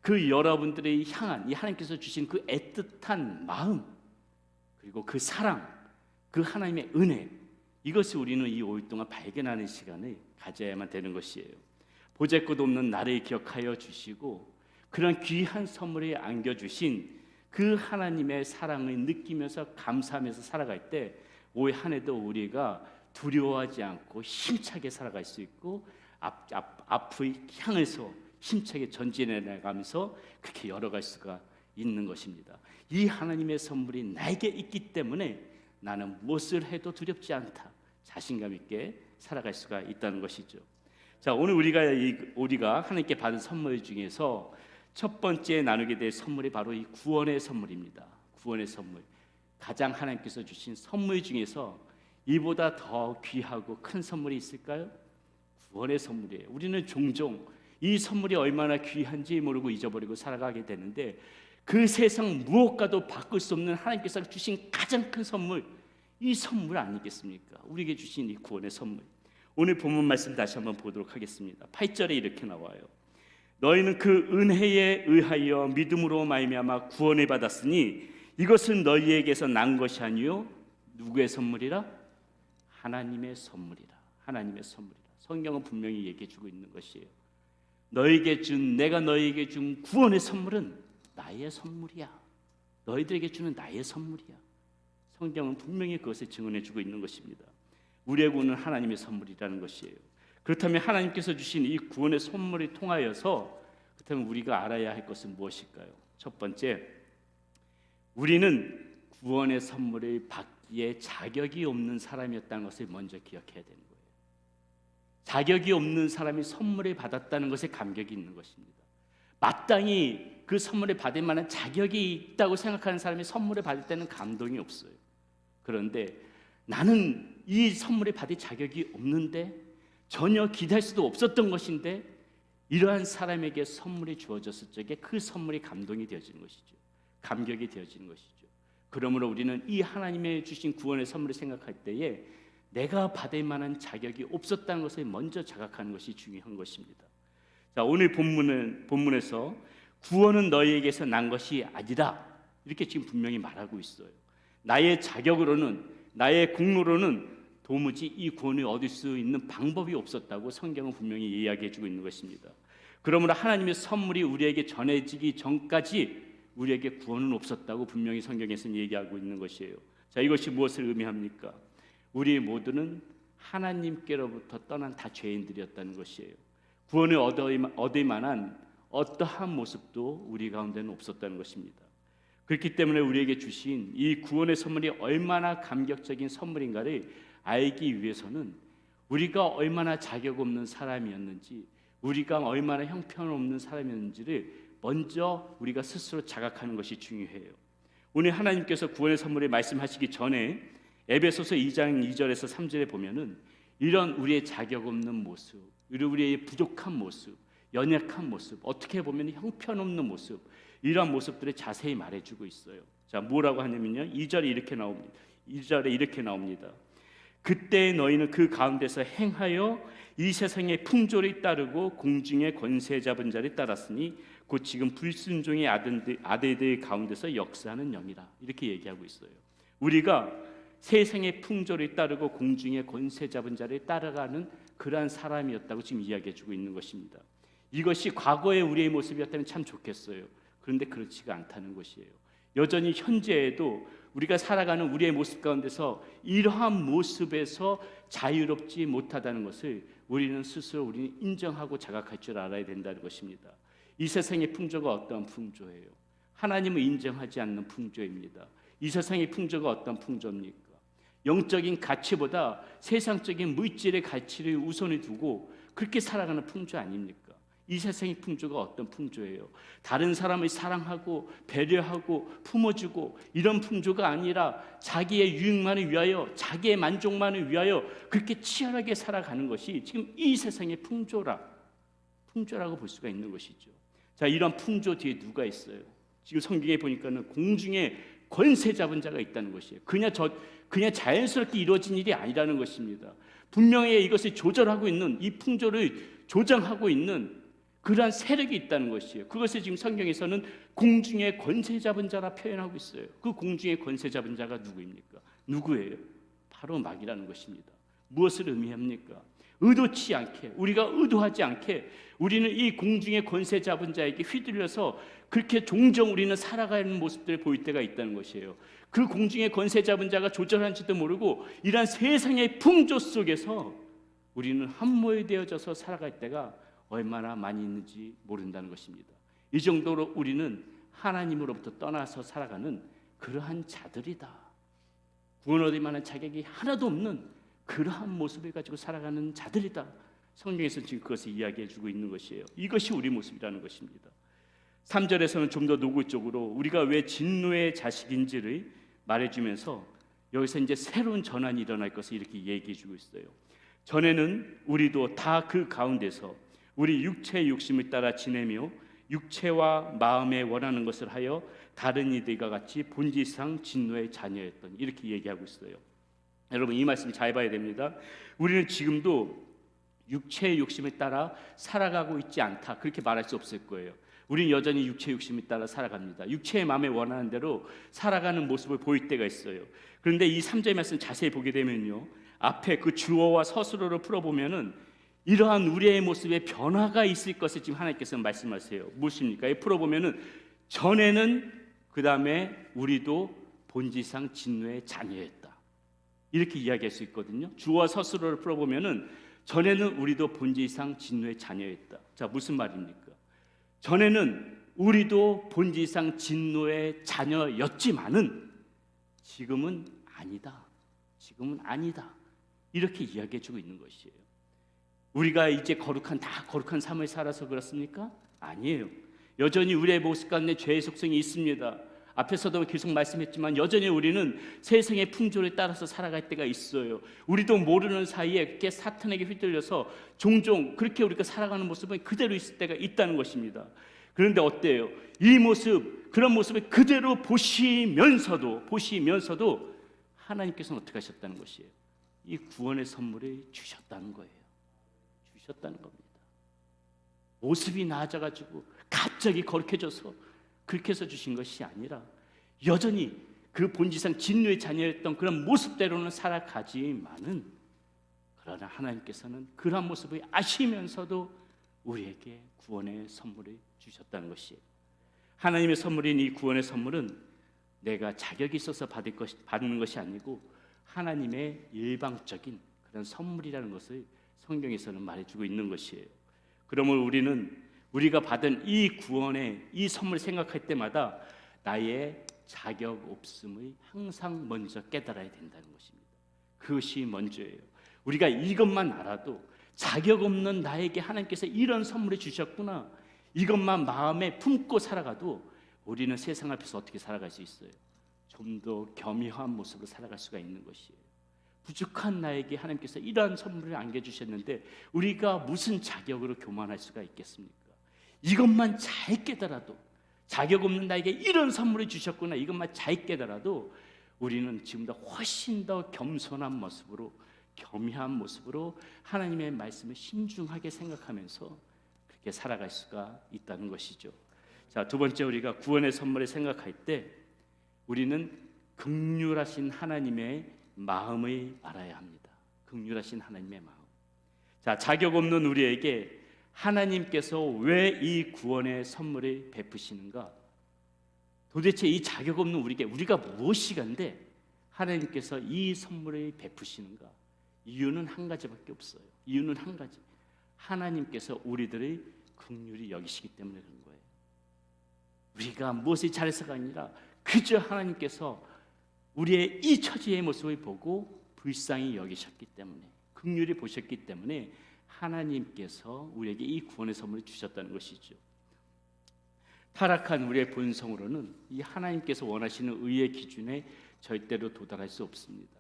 그 여러분들의 향한 이 하나님께서 주신 그 애틋한 마음 그리고 그 사랑, 그 하나님의 은혜, 이것을 우리는 이 5일 동안 발견하는 시간을 가져야만 되는 것이에요. 보잘것 없는 나를 기억하여 주시고 그런 귀한 선물을 안겨주신 그 하나님의 사랑을 느끼면서 감사하면서 살아갈 때 올 한 해도 우리가 두려워하지 않고 힘차게 살아갈 수 있고 앞의 향해서 힘차게 전진해 나가면서 그렇게 열어갈 수가 있는 것입니다. 이 하나님의 선물이 나에게 있기 때문에 나는 무엇을 해도 두렵지 않다. 자신감 있게 살아갈 수가 있다는 것이죠. 자, 오늘 우리가 하나님께 받은 선물 중에서 첫 번째 나누게 될 선물이 바로 이 구원의 선물입니다. 구원의 선물. 가장 하나님께서 주신 선물 중에서 이보다 더 귀하고 큰 선물이 있을까요? 구원의 선물이에요. 우리는 종종 이 선물이 얼마나 귀한지 모르고 잊어버리고 살아가게 되는데 그 세상 무엇과도 바꿀 수 없는 하나님께서 주신 가장 큰 선물, 이 선물 아니겠습니까? 우리에게 주신 이 구원의 선물. 오늘 본문 말씀 다시 한번 보도록 하겠습니다. 8절에 이렇게 나와요. 너희는 그 은혜에 의하여 믿음으로 말미암아 구원을 받았으니 이것은 너희에게서 난 것이 아니요 누구의 선물이라? 하나님의 선물이라. 하나님의 선물이라. 성경은 분명히 얘기해 주고 있는 것이에요. 내가 너희에게 준 구원의 선물은 나의 선물이야. 너희들에게 주는 나의 선물이야. 성경은 분명히 그것을 증언해 주고 있는 것입니다. 우리에게는 하나님의 선물이라는 것이에요. 그렇다면 하나님께서 주신 이 구원의 선물을 통하여서 그렇다면 우리가 알아야 할 것은 무엇일까요? 첫 번째, 우리는 구원의 선물을 받기에 자격이 없는 사람이었다는 것을 먼저 기억해야 되는 거예요. 자격이 없는 사람이 선물을 받았다는 것에 감격이 있는 것입니다. 마땅히 그 선물을 받을 만한 자격이 있다고 생각하는 사람이 선물을 받을 때는 감동이 없어요. 그런데 나는 이 선물을 받을 자격이 없는데 전혀 기대할 수도 없었던 것인데 이러한 사람에게 선물이 주어졌을 적에 그 선물이 감동이 되어지는 것이죠. 감격이 되어지는 것이죠. 그러므로 우리는 이 하나님의 주신 구원의 선물을 생각할 때에 내가 받을 만한 자격이 없었다는 것을 먼저 자각하는 것이 중요한 것입니다. 자, 오늘 본문에서 구원은 너희에게서 난 것이 아니라 이렇게 지금 분명히 말하고 있어요. 나의 자격으로는, 나의 공로로는 도무지 이 구원을 얻을 수 있는 방법이 없었다고 성경은 분명히 이야기해주고 있는 것입니다. 그러므로 하나님의 선물이 우리에게 전해지기 전까지 우리에게 구원은 없었다고 분명히 성경에서는 얘기하고 있는 것이에요. 자, 이것이 무엇을 의미합니까? 우리 모두는 하나님께로부터 떠난 다 죄인들이었다는 것이에요. 구원을 얻을 만한 어떠한 모습도 우리 가운데는 없었다는 것입니다. 그렇기 때문에 우리에게 주신 이 구원의 선물이 얼마나 감격적인 선물인가를 알기 위해서는 우리가 얼마나 자격 없는 사람이었는지, 우리가 얼마나 형편없는 사람이었는지를 먼저 우리가 스스로 자각하는 것이 중요해요. 오늘 하나님께서 구원의 선물을 말씀하시기 전에 에베소서 2장 2절에서 3절에 보면은 이런 우리의 자격 없는 모습, 우리의 부족한 모습, 연약한 모습, 어떻게 보면 형편없는 모습, 이러한 모습들을 자세히 말해주고 있어요. 자, 뭐라고 하냐면요, 2절에 이렇게 나옵니다. 2절에 이렇게 나옵니다. 그때 너희는 그 가운데서 행하여 이 세상의 풍조를 따르고 공중의 권세 잡은 자를 따랐으니 곧 지금 불순종의 아들들 가운데서 역사하는 영이라, 이렇게 얘기하고 있어요. 우리가 세상의 풍조를 따르고 공중의 권세 잡은 자를 따라가는 그러한 사람이었다고 지금 이야기해주고 있는 것입니다. 이것이 과거의 우리의 모습이었다면 참 좋겠어요. 그런데 그렇지가 않다는 것이에요. 여전히 현재에도 우리가 살아가는 우리의 모습 가운데서 이러한 모습에서 자유롭지 못하다는 것을 우리는 인정하고 자각할 줄 알아야 된다는 것입니다. 이 세상의 풍조가 어떠한 풍조예요? 하나님을 인정하지 않는 풍조입니다. 이 세상의 풍조가 어떤 풍조입니까? 영적인 가치보다 세상적인 물질의 가치를 우선에 두고 그렇게 살아가는 풍조 아닙니까? 이 세상의 풍조가 어떤 풍조예요? 다른 사람을 사랑하고 배려하고 품어주고 이런 풍조가 아니라 자기의 유익만을 위하여, 자기의 만족만을 위하여 그렇게 치열하게 살아가는 것이 지금 이 세상의 풍조라고 볼 수가 있는 것이죠. 자, 이런 풍조 뒤에 누가 있어요? 지금 성경에 보니까는 공중에 권세 잡은 자가 있다는 것이에요. 그냥 자연스럽게 이루어진 일이 아니라는 것입니다. 분명히 이것을 조절하고 있는, 이 풍조를 조정하고 있는 그러한 세력이 있다는 것이에요. 그것을 지금 성경에서는 공중의 권세 잡은 자라 표현하고 있어요. 그 공중의 권세 잡은 자가 누구입니까? 누구예요? 바로 마귀라는 것입니다. 무엇을 의미합니까? 의도치 않게, 우리가 의도하지 않게 우리는 이 공중의 권세 잡은 자에게 휘둘려서 그렇게 종종 우리는 살아가는 모습들을 보일 때가 있다는 것이에요. 그 공중의 권세 잡은 자가 조절한지도 모르고 이러한 세상의 풍조 속에서 우리는 함몰되어져서 살아갈 때가 얼마나 많이 있는지 모른다는 것입니다. 이 정도로 우리는 하나님으로부터 떠나서 살아가는 그러한 자들이다. 구원 얻을 만한 자격이 하나도 없는 그러한 모습을 가지고 살아가는 자들이다. 성경에서 지금 그것을 이야기해주고 있는 것이에요. 이것이 우리 모습이라는 것입니다. 3절에서는 좀 더 노골적으로 우리가 왜 진노의 자식인지를 말해주면서 여기서 이제 새로운 전환이 일어날 것을 이렇게 얘기해주고 있어요. 전에는 우리도 다 그 가운데서 우리 육체의 욕심을 따라 지내며 육체와 마음에 원하는 것을 하여 다른 이들과 같이 본질상 진노의 자녀였던, 이렇게 얘기하고 있어요. 여러분, 이 말씀 잘 봐야 됩니다. 우리는 지금도 육체의 욕심을 따라 살아가고 있지 않다, 그렇게 말할 수 없을 거예요. 우리는 여전히 육체의 욕심을 따라 살아갑니다. 육체의 마음에 원하는 대로 살아가는 모습을 보일 때가 있어요. 그런데 이 3절 말씀 자세히 보게 되면요, 앞에 그 주어와 서술어를 풀어보면은 이러한 우리의 모습에 변화가 있을 것을 지금 하나님께서 말씀하세요. 무엇입니까? 풀어보면은 전에는, 그 다음에 우리도 본질상 진노의 자녀였다, 이렇게 이야기할 수 있거든요. 주어와 서술어를 풀어보면은 전에는 우리도 본질상 진노의 자녀였다. 자, 무슨 말입니까? 전에는 우리도 본질상 진노의 자녀였지만은 지금은 아니다. 지금은 아니다. 이렇게 이야기해주고 있는 것이에요. 우리가 이제 거룩한 삶을 살아서 그렇습니까? 아니에요. 여전히 우리의 모습 가운데 죄의 속성이 있습니다. 앞에서도 계속 말씀했지만 여전히 우리는 세상의 풍조를 따라서 살아갈 때가 있어요. 우리도 모르는 사이에 그렇게 사탄에게 휘둘려서 종종 그렇게 우리가 살아가는 모습은 그대로 있을 때가 있다는 것입니다. 그런데 어때요? 이 모습, 그런 모습을 그대로 보시면서도 하나님께서는 어떻게 하셨다는 것이에요? 이 구원의 선물을 주셨다는 거예요. 주셨다는 겁니다. 모습이 나아져가지고 갑자기 거룩해져서 그렇게 해서 주신 것이 아니라 여전히 그 본질상 진노의 자녀였던 그런 모습대로는 살아가지만은, 그러나 하나님께서는 그런 모습을 아시면서도 우리에게 구원의 선물을 주셨다는 것이에요. 하나님의 선물인 이 구원의 선물은 내가 자격이 있어서 받는 것이 아니고 하나님의 일방적인 그런 선물이라는 것을 성경에서는 말해주고 있는 것이에요. 그러므로 우리는 우리가 받은 이 구원의 이 선물을 생각할 때마다 나의 자격 없음을 항상 먼저 깨달아야 된다는 것입니다. 그것이 먼저예요. 우리가 이것만 알아도 자격 없는 나에게 하나님께서 이런 선물을 주셨구나, 이것만 마음에 품고 살아가도 우리는 세상 앞에서 어떻게 살아갈 수 있어요? 좀 더 겸허한 모습으로 살아갈 수가 있는 것이에요. 부족한 나에게 하나님께서 이러한 선물을 안겨주셨는데 우리가 무슨 자격으로 교만할 수가 있겠습니까? 이것만 잘 깨달아도, 자격 없는 나에게 이런 선물을 주셨구나, 이것만 잘 깨달아도 우리는 지금보다 훨씬 더 겸손한 모습으로, 겸허한 모습으로 하나님의 말씀을 신중하게 생각하면서 그렇게 살아갈 수가 있다는 것이죠. 자, 두 번째, 우리가 구원의 선물을 생각할 때 우리는 긍휼하신 하나님의 마음을 알아야 합니다. 긍휼하신 하나님의 마음. 자, 자격 없는 우리에게 하나님께서 왜 이 구원의 선물을 베푸시는가? 도대체 이 자격 없는 우리에게 우리가 무엇이간데 하나님께서 이 선물을 베푸시는가? 이유는 한 가지밖에 없어요. 이유는 한 가지. 하나님께서 우리들의 긍휼히 여기시기 때문에 그런 거예요. 우리가 무엇을 잘해서가 아니라 그저 하나님께서 우리의 이 처지의 모습을 보고 불쌍히 여기셨기 때문에, 긍휼히 보셨기 때문에 하나님께서 우리에게 이 구원의 선물을 주셨다는 것이죠. 타락한 우리의 본성으로는 이 하나님께서 원하시는 의의 기준에 절대로 도달할 수 없습니다.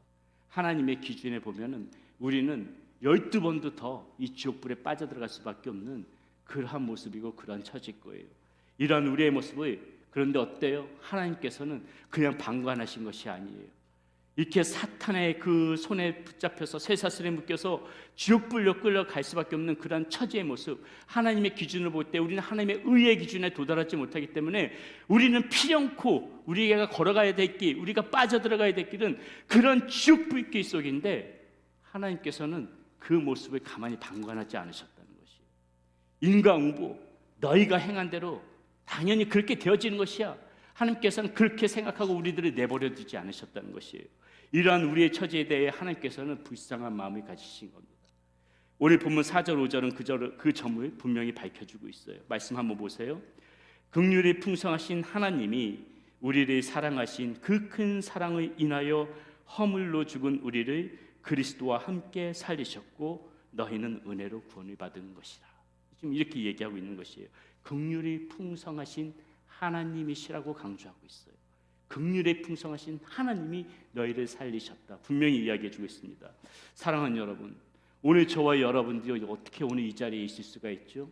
하나님의 기준에 보면은 우리는 12번도 더 이 지옥불에 빠져들어갈 수밖에 없는 그러한 모습이고 그러한 처지일 거예요. 이러한 우리의 모습을, 그런데 어때요? 하나님께서는 그냥 방관하신 것이 아니에요. 이렇게 사탄의 그 손에 붙잡혀서 쇠사슬에 묶여서 지옥불로 끌려갈 수밖에 없는 그런 처지의 모습, 하나님의 기준을 볼 때 우리는 하나님의 의의 기준에 도달하지 못하기 때문에 우리는 필연코 우리가 걸어가야 될 길, 우리가 빠져들어가야 될 길은 그런 지옥불길 속인데 하나님께서는 그 모습을 가만히 방관하지 않으셨다는 것이에요. 인과응보, 너희가 행한 대로 당연히 그렇게 되어지는 것이야. 하나님께서는 그렇게 생각하고 우리들을 내버려 두지 않으셨다는 것이에요. 이러한 우리의 처지에 대해 하나님께서는 불쌍한 마음을 가지신 겁니다. 오늘 본문 4절 5절은 그 점을 분명히 밝혀주고 있어요. 말씀 한번 보세요. 긍휼이 풍성하신 하나님이 우리를 사랑하신 그 큰 사랑을 인하여 허물로 죽은 우리를 그리스도와 함께 살리셨고 너희는 은혜로 구원을 받은 것이라. 지금 이렇게 얘기하고 있는 것이에요. 긍휼이 풍성하신 하나님이시라고 강조하고 있어요. 긍휼에 풍성하신 하나님이 너희를 살리셨다. 분명히 이야기해 주고 있습니다. 사랑하는 여러분, 오늘 저와 여러분들이 어떻게 오늘 이 자리에 있을 수가 있죠?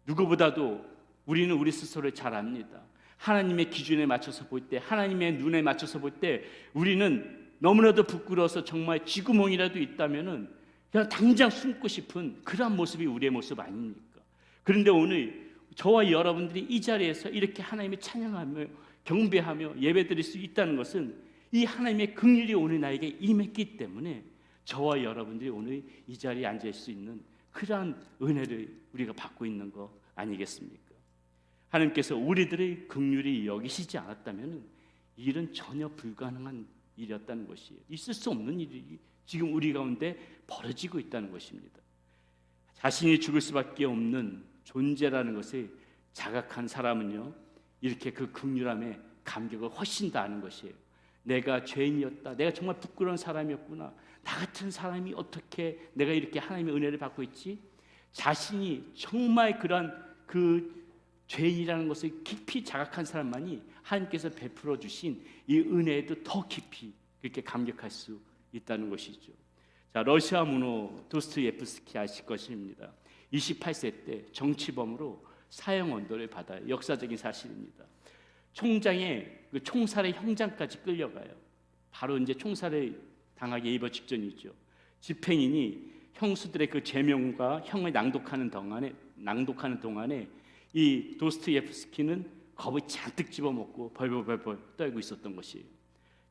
누구보다도 우리는 우리 스스로를 잘 압니다. 하나님의 기준에 맞춰서 볼 때, 하나님의 눈에 맞춰서 볼 때 우리는 너무나도 부끄러워서 정말 쥐구멍이라도 있다면은 그냥 당장 숨고 싶은 그런 모습이 우리의 모습 아닙니까? 그런데 오늘 저와 여러분들이 이 자리에서 이렇게 하나님을 찬양하며 경배하며 예배드릴 수 있다는 것은 이 하나님의 긍휼이 오늘 나에게 임했기 때문에 저와 여러분들이 오늘 이 자리에 앉을 수 있는 그러한 은혜를 우리가 받고 있는 거 아니겠습니까? 하나님께서 우리들의 긍휼히 여기시지 않았다면 이 일은 전혀 불가능한 일이었다는 것이에요. 있을 수 없는 일이 지금 우리 가운데 벌어지고 있다는 것입니다. 자신이 죽을 수밖에 없는 존재라는 것을 자각한 사람은요, 이렇게 그 긍휼함에 감격을 훨씬 더 하는 것이에요. 내가 죄인이었다, 내가 정말 부끄러운 사람이었구나, 나 같은 사람이 어떻게 내가 이렇게 하나님의 은혜를 받고 있지? 자신이 정말 그런 그 죄인이라는 것을 깊이 자각한 사람만이 하나님께서 베풀어 주신 이 은혜에도 더 깊이 그렇게 감격할 수 있다는 것이죠. 자, 러시아 문호 도스토옙스키 아실 것입니다. 28세 때 정치범으로 사형 언도를 받아요. 역사적인 사실입니다. 총장의 그 총살의 형장까지 끌려가요. 바로 이제 총살을 당하기 일보 직전이죠. 집행인이 형수들의 그 제명과 형을 낭독하는 동안에 이 도스토옙스키는 겁을 잔뜩 집어먹고 벌벌벌 떨고 있었던 것이에요.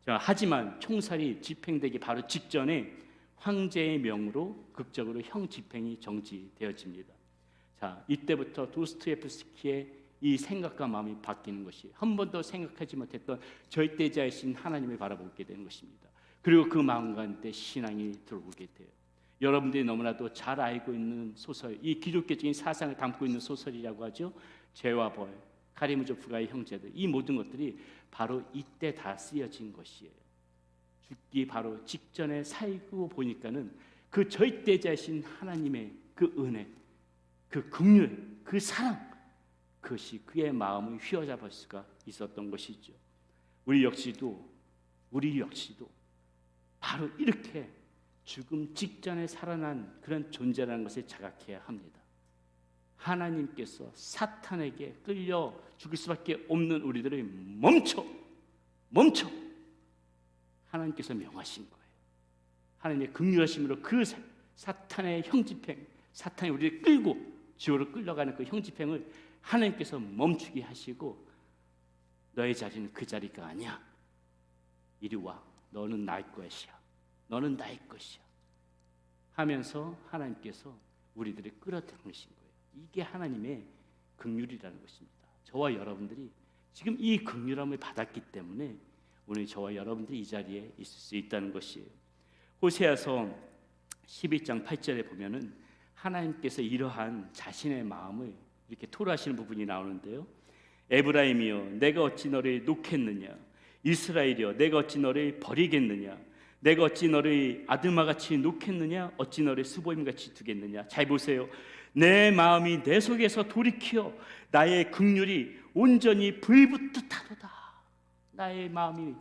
자, 하지만 총살이 집행되기 바로 직전에 황제의 명으로 극적으로 형 집행이 정지되어집니다. 자, 이때부터 도스토옙스키의 이 생각과 마음이 바뀌는 것이 한 번도 생각하지 못했던 절대자이신 하나님을 바라보게 되는 것입니다. 그리고 그 마음 가운데 신앙이 들어오게 돼요. 여러분들이 너무나도 잘 알고 있는 소설, 이 기독교적인 사상을 담고 있는 소설이라고 하죠. 죄와 벌, 카리무조프가의 형제들, 이 모든 것들이 바로 이때 다 쓰여진 것이에요. 죽기 바로 직전에 살고 보니까는 그 절대자이신 하나님의 그 은혜, 그 긍휼, 그 사랑, 그것이 그의 마음을 휘어잡을 수가 있었던 것이죠. 우리 역시도 바로 이렇게 죽음 직전에 살아난 그런 존재라는 것을 자각해야 합니다. 하나님께서 사탄에게 끌려 죽을 수밖에 없는 우리들을 멈춰 하나님께서 명하신 거예요. 하나님의 긍휼하심으로 그 사탄의 형집행, 사탄이 우리를 끌고 지옥으로 끌려가는 그 형집행을 하나님께서 멈추게 하시고, 너의 자리는 그 자리가 아니야. 이리 와. 너는 나의 것이야. 너는 나의 것이야. 하면서 하나님께서 우리들을 끌어당기신 거예요. 이게 하나님의 긍휼이라는 것입니다. 저와 여러분들이 지금 이 긍휼함을 받았기 때문에 오늘 저와 여러분들이 이 자리에 있을 수 있다는 것이에요. 호세아서 11장 8절에 보면은 하나님께서 이러한 자신의 마음을 이렇게 토로하시는 부분이 나오는데요. 에브라임이여 내가 어찌 너를 놓겠느냐, 이스라엘이여 내가 어찌 너를 버리겠느냐, 내가 어찌 너를 아드마같이 놓겠느냐, 어찌 너를 수보임같이 두겠느냐. 잘 보세요. 내 마음이 내 속에서 돌이켜 나의 긍휼이 온전히 불붙듯하도다. 나의 마음이,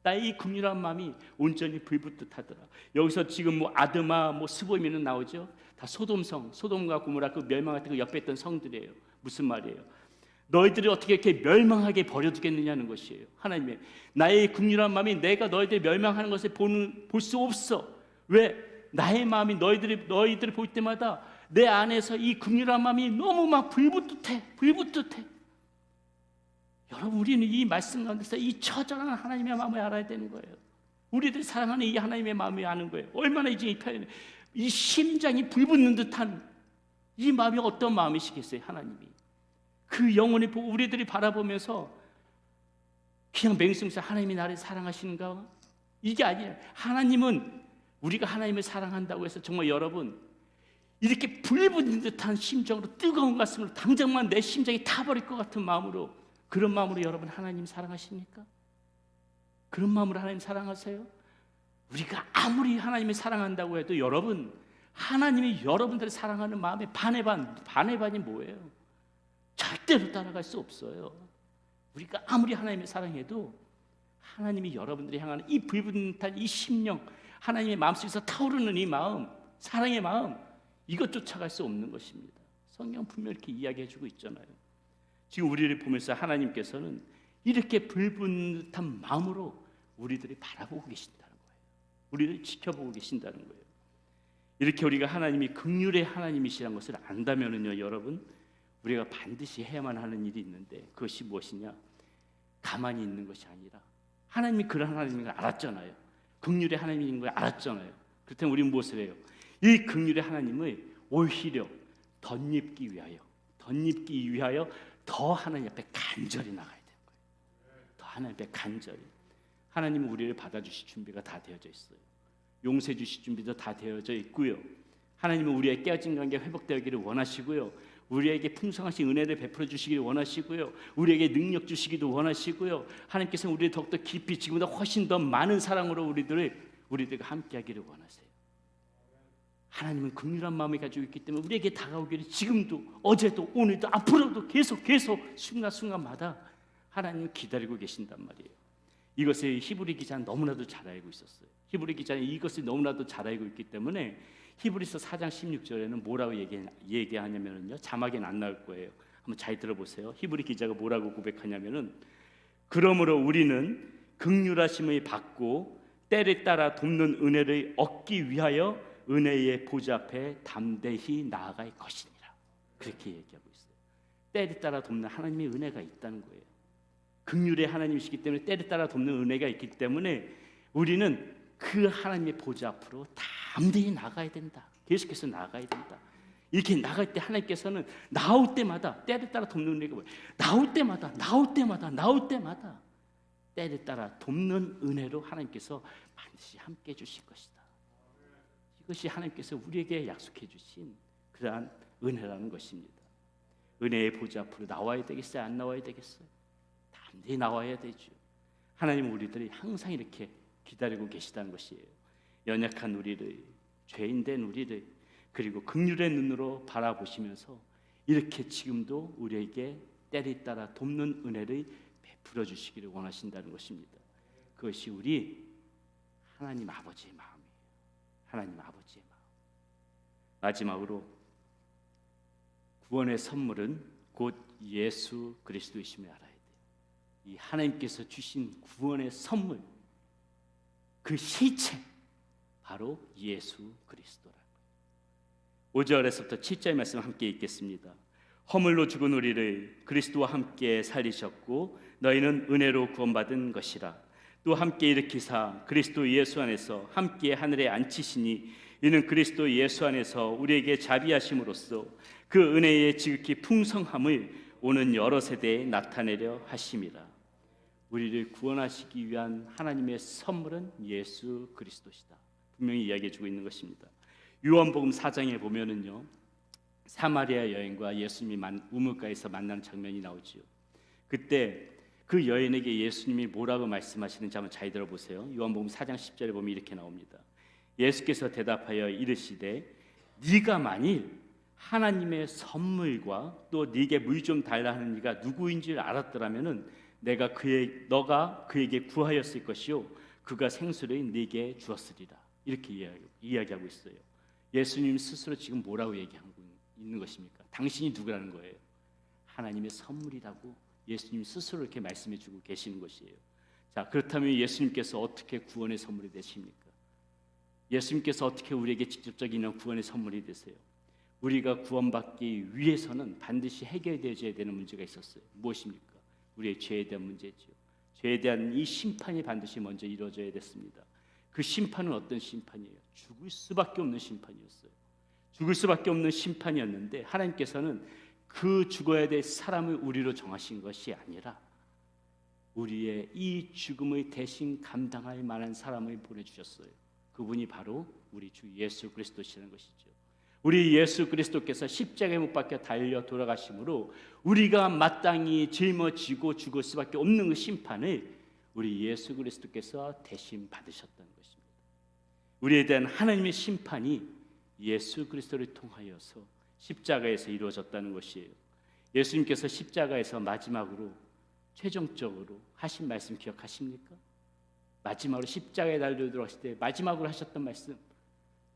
나의 이 긍휼한 마음이 온전히 불붙듯하더라. 여기서 지금 뭐 아드마, 뭐 스보임이는 나오죠. 다 소돔과 고모라 그 멸망할 때 그 옆에 있던 성들이에요. 무슨 말이에요? 너희들이 어떻게 이렇게 멸망하게 버려두겠느냐는 것이에요. 하나님의 나의 긍휼한 마음이 내가 너희들 멸망하는 것을 볼 수 없어. 왜? 나의 마음이 너희들을 볼 때마다 내 안에서 이 긍휼한 마음이 너무 막 불붙듯해. 여러분, 우리는 이 말씀 가운데서 이 처절한 하나님의 마음을 알아야 되는 거예요. 우리들 사랑하는 이 하나님의 마음을 아는 거예요. 얼마나 이제 이 심장이 불붙는 듯한 이 마음이 어떤 마음이시겠어요? 하나님이 그 영혼을 보고 우리들이 바라보면서 그냥 맹세하면서 하나님이 나를 사랑하시는가? 이게 아니에요. 하나님은 우리가 하나님을 사랑한다고 해서 정말 여러분 이렇게 불붙는 듯한 심정으로 뜨거운 가슴으로 당장만 내 심장이 타버릴 것 같은 마음으로, 그런 마음으로 여러분 하나님 사랑하십니까? 그런 마음으로 하나님 사랑하세요? 우리가 아무리 하나님을 사랑한다고 해도 여러분, 하나님이 여러분들을 사랑하는 마음의 반의 반이 뭐예요? 절대로 따라갈 수 없어요. 우리가 아무리 하나님을 사랑해도 하나님이 여러분들이 향하는 이 불붙는 듯한 이 심령, 하나님의 마음속에서 타오르는 이 마음, 사랑의 마음, 이것 쫓아갈 수 없는 것입니다. 성경 분명히 이렇게 이야기해주고 있잖아요. 지금 우리를 보면서 하나님께서는 이렇게 불붙는 듯한 마음으로 우리들이 바라보고 계신다는 거예요. 우리를 지켜보고 계신다는 거예요. 이렇게 우리가 하나님이 긍휼의 하나님이시라는 것을 안다면은요, 여러분, 우리가 반드시 해야만 하는 일이 있는데 그것이 무엇이냐? 가만히 있는 것이 아니라 하나님이 그런 하나님인 걸 알았잖아요. 긍휼의 하나님인 걸 알았잖아요. 그렇다면 우리는 무엇을 해요? 이 긍휼의 하나님을 오히려 덧입기 위하여 더 하나님 앞에 간절히 나가야 되는 거예요. 더 하나님 앞에 간절히. 하나님은 우리를 받아주실 준비가 다 되어져 있어요. 용서해 주실 준비도 다 되어져 있고요. 하나님은 우리의 깨어진 관계 회복되기를 원하시고요. 우리에게 풍성하신 은혜를 베풀어 주시기를 원하시고요. 우리에게 능력 주시기도 원하시고요. 하나님께서는 우리를 더욱더 깊이 지금보다 훨씬 더 많은 사랑으로 우리들과 함께하기를 원하세요. 하나님은 긍휼한 마음을 가지고 있기 때문에 우리에게 다가오기를 지금도, 어제도, 오늘도, 앞으로도 계속 순간순간마다 하나님은 기다리고 계신단 말이에요. 이것을 히브리 기자는 너무나도 잘 알고 있었어요. 히브리 기자는 이것을 너무나도 잘 알고 있기 때문에 히브리서 4장 16절에는 뭐라고 얘기하냐면요, 자막에는 안 나올 거예요. 한번 잘 들어보세요. 히브리 기자가 뭐라고 고백하냐면은, 그러므로 우리는 긍휼하심을 받고 때를 따라 돕는 은혜를 얻기 위하여 은혜의 보좌 앞에 담대히 나아갈 것이니라. 그렇게 얘기하고 있어요. 때를 따라 돕는 하나님의 은혜가 있다는 거예요. 긍휼의 하나님이시기 때문에 때를 따라 돕는 은혜가 있기 때문에 우리는 그 하나님의 보좌 앞으로 담대히 나가야 된다. 계속해서 나가야 된다. 이렇게 나갈 때 하나님께서는 나올 때마다 때를 따라 돕는 은혜가 뭐예요? 나올 때마다 때를 따라 돕는 은혜로 하나님께서 반드시 함께 해주실 것이다. 이것이 하나님께서 우리에게 약속해 주신 그러한 은혜라는 것입니다. 은혜의 보좌 앞으로 나와야 되겠어요? 안 나와야 되겠어요? 담대히 나와야 되죠. 하나님은 우리들이 항상 이렇게 기다리고 계시다는 것이에요. 연약한 우리를, 죄인된 우리를, 그리고 긍휼의 눈으로 바라보시면서 이렇게 지금도 우리에게 때를 따라 돕는 은혜를 베풀어 주시기를 원하신다는 것입니다. 그것이 우리 하나님 아버지의 마음이에요. 하나님 아버지의 마음. 마지막으로 구원의 선물은 곧 예수 그리스도이심을 알아야 돼요. 이 하나님께서 주신 구원의 선물, 그 실체 바로 예수 그리스도라는 거예요. 5절에서부터 7절 말씀 함께 읽겠습니다. 허물로 죽은 우리를 그리스도와 함께 살리셨고 너희는 은혜로 구원받은 것이라. 또 함께 일으키사 그리스도 예수 안에서 함께 하늘에 앉히시니 이는 그리스도 예수 안에서 우리에게 자비하심으로써 그 은혜의 지극히 풍성함을 오는 여러 세대에 나타내려 하심이라. 우리를 구원하시기 위한 하나님의 선물은 예수 그리스도시다. 분명히 이야기해 주고 있는 것입니다. 요한복음 4장에 보면은요, 사마리아 여인과 예수님이 우물가에서 만나는 장면이 나오지요. 그때 그 여인에게 예수님이 뭐라고 말씀하시는지 한번 잘 들어보세요. 요한복음 4장 10절에 보면 이렇게 나옵니다. 예수께서 대답하여 이르시되 네가 만일 하나님의 선물과 또 네게 물 좀 달라 하는 이가 누구인지를 알았더라면은 너가 그에게 구하였을 것이요 그가 생수를 네게 주었으리라. 이렇게 이야기하고 있어요. 예수님 스스로 지금 뭐라고 얘기하고 있는 것입니까? 당신이 누구라는 거예요? 하나님의 선물이라고 예수님 스스로 이렇게 말씀해 주고 계시는 것이에요. 자, 그렇다면 예수님께서 어떻게 구원의 선물이 되십니까? 예수님께서 어떻게 우리에게 직접적인 구원의 선물이 되세요? 우리가 구원받기 위해서는 반드시 해결되어야 되는 문제가 있었어요. 무엇입니까? 우리의 죄에 대한 문제죠. 죄에 대한 이 심판이 반드시 먼저 이루어져야 됐습니다. 그 심판은 어떤 심판이에요? 죽을 수밖에 없는 심판이었어요. 죽을 수밖에 없는 심판이었는데 하나님께서는 그 죽어야 될 사람을 우리로 정하신 것이 아니라 우리의 이 죽음을 대신 감당할 만한 사람을 보내주셨어요. 그분이 바로 우리 주 예수 그리스도시라는 것이죠. 우리 예수 그리스도께서 십자가에 못 박혀 달려 돌아가심으로 우리가 마땅히 짊어지고 죽을 수밖에 없는 그 심판을 우리 예수 그리스도께서 대신 받으셨다는 것입니다. 우리에 대한 하나님의 심판이 예수 그리스도를 통하여서 십자가에서 이루어졌다는 것이에요. 예수님께서 십자가에서 마지막으로 최종적으로 하신 말씀 기억하십니까? 마지막으로 십자가에 달려 들어가실 때 마지막으로 하셨던 말씀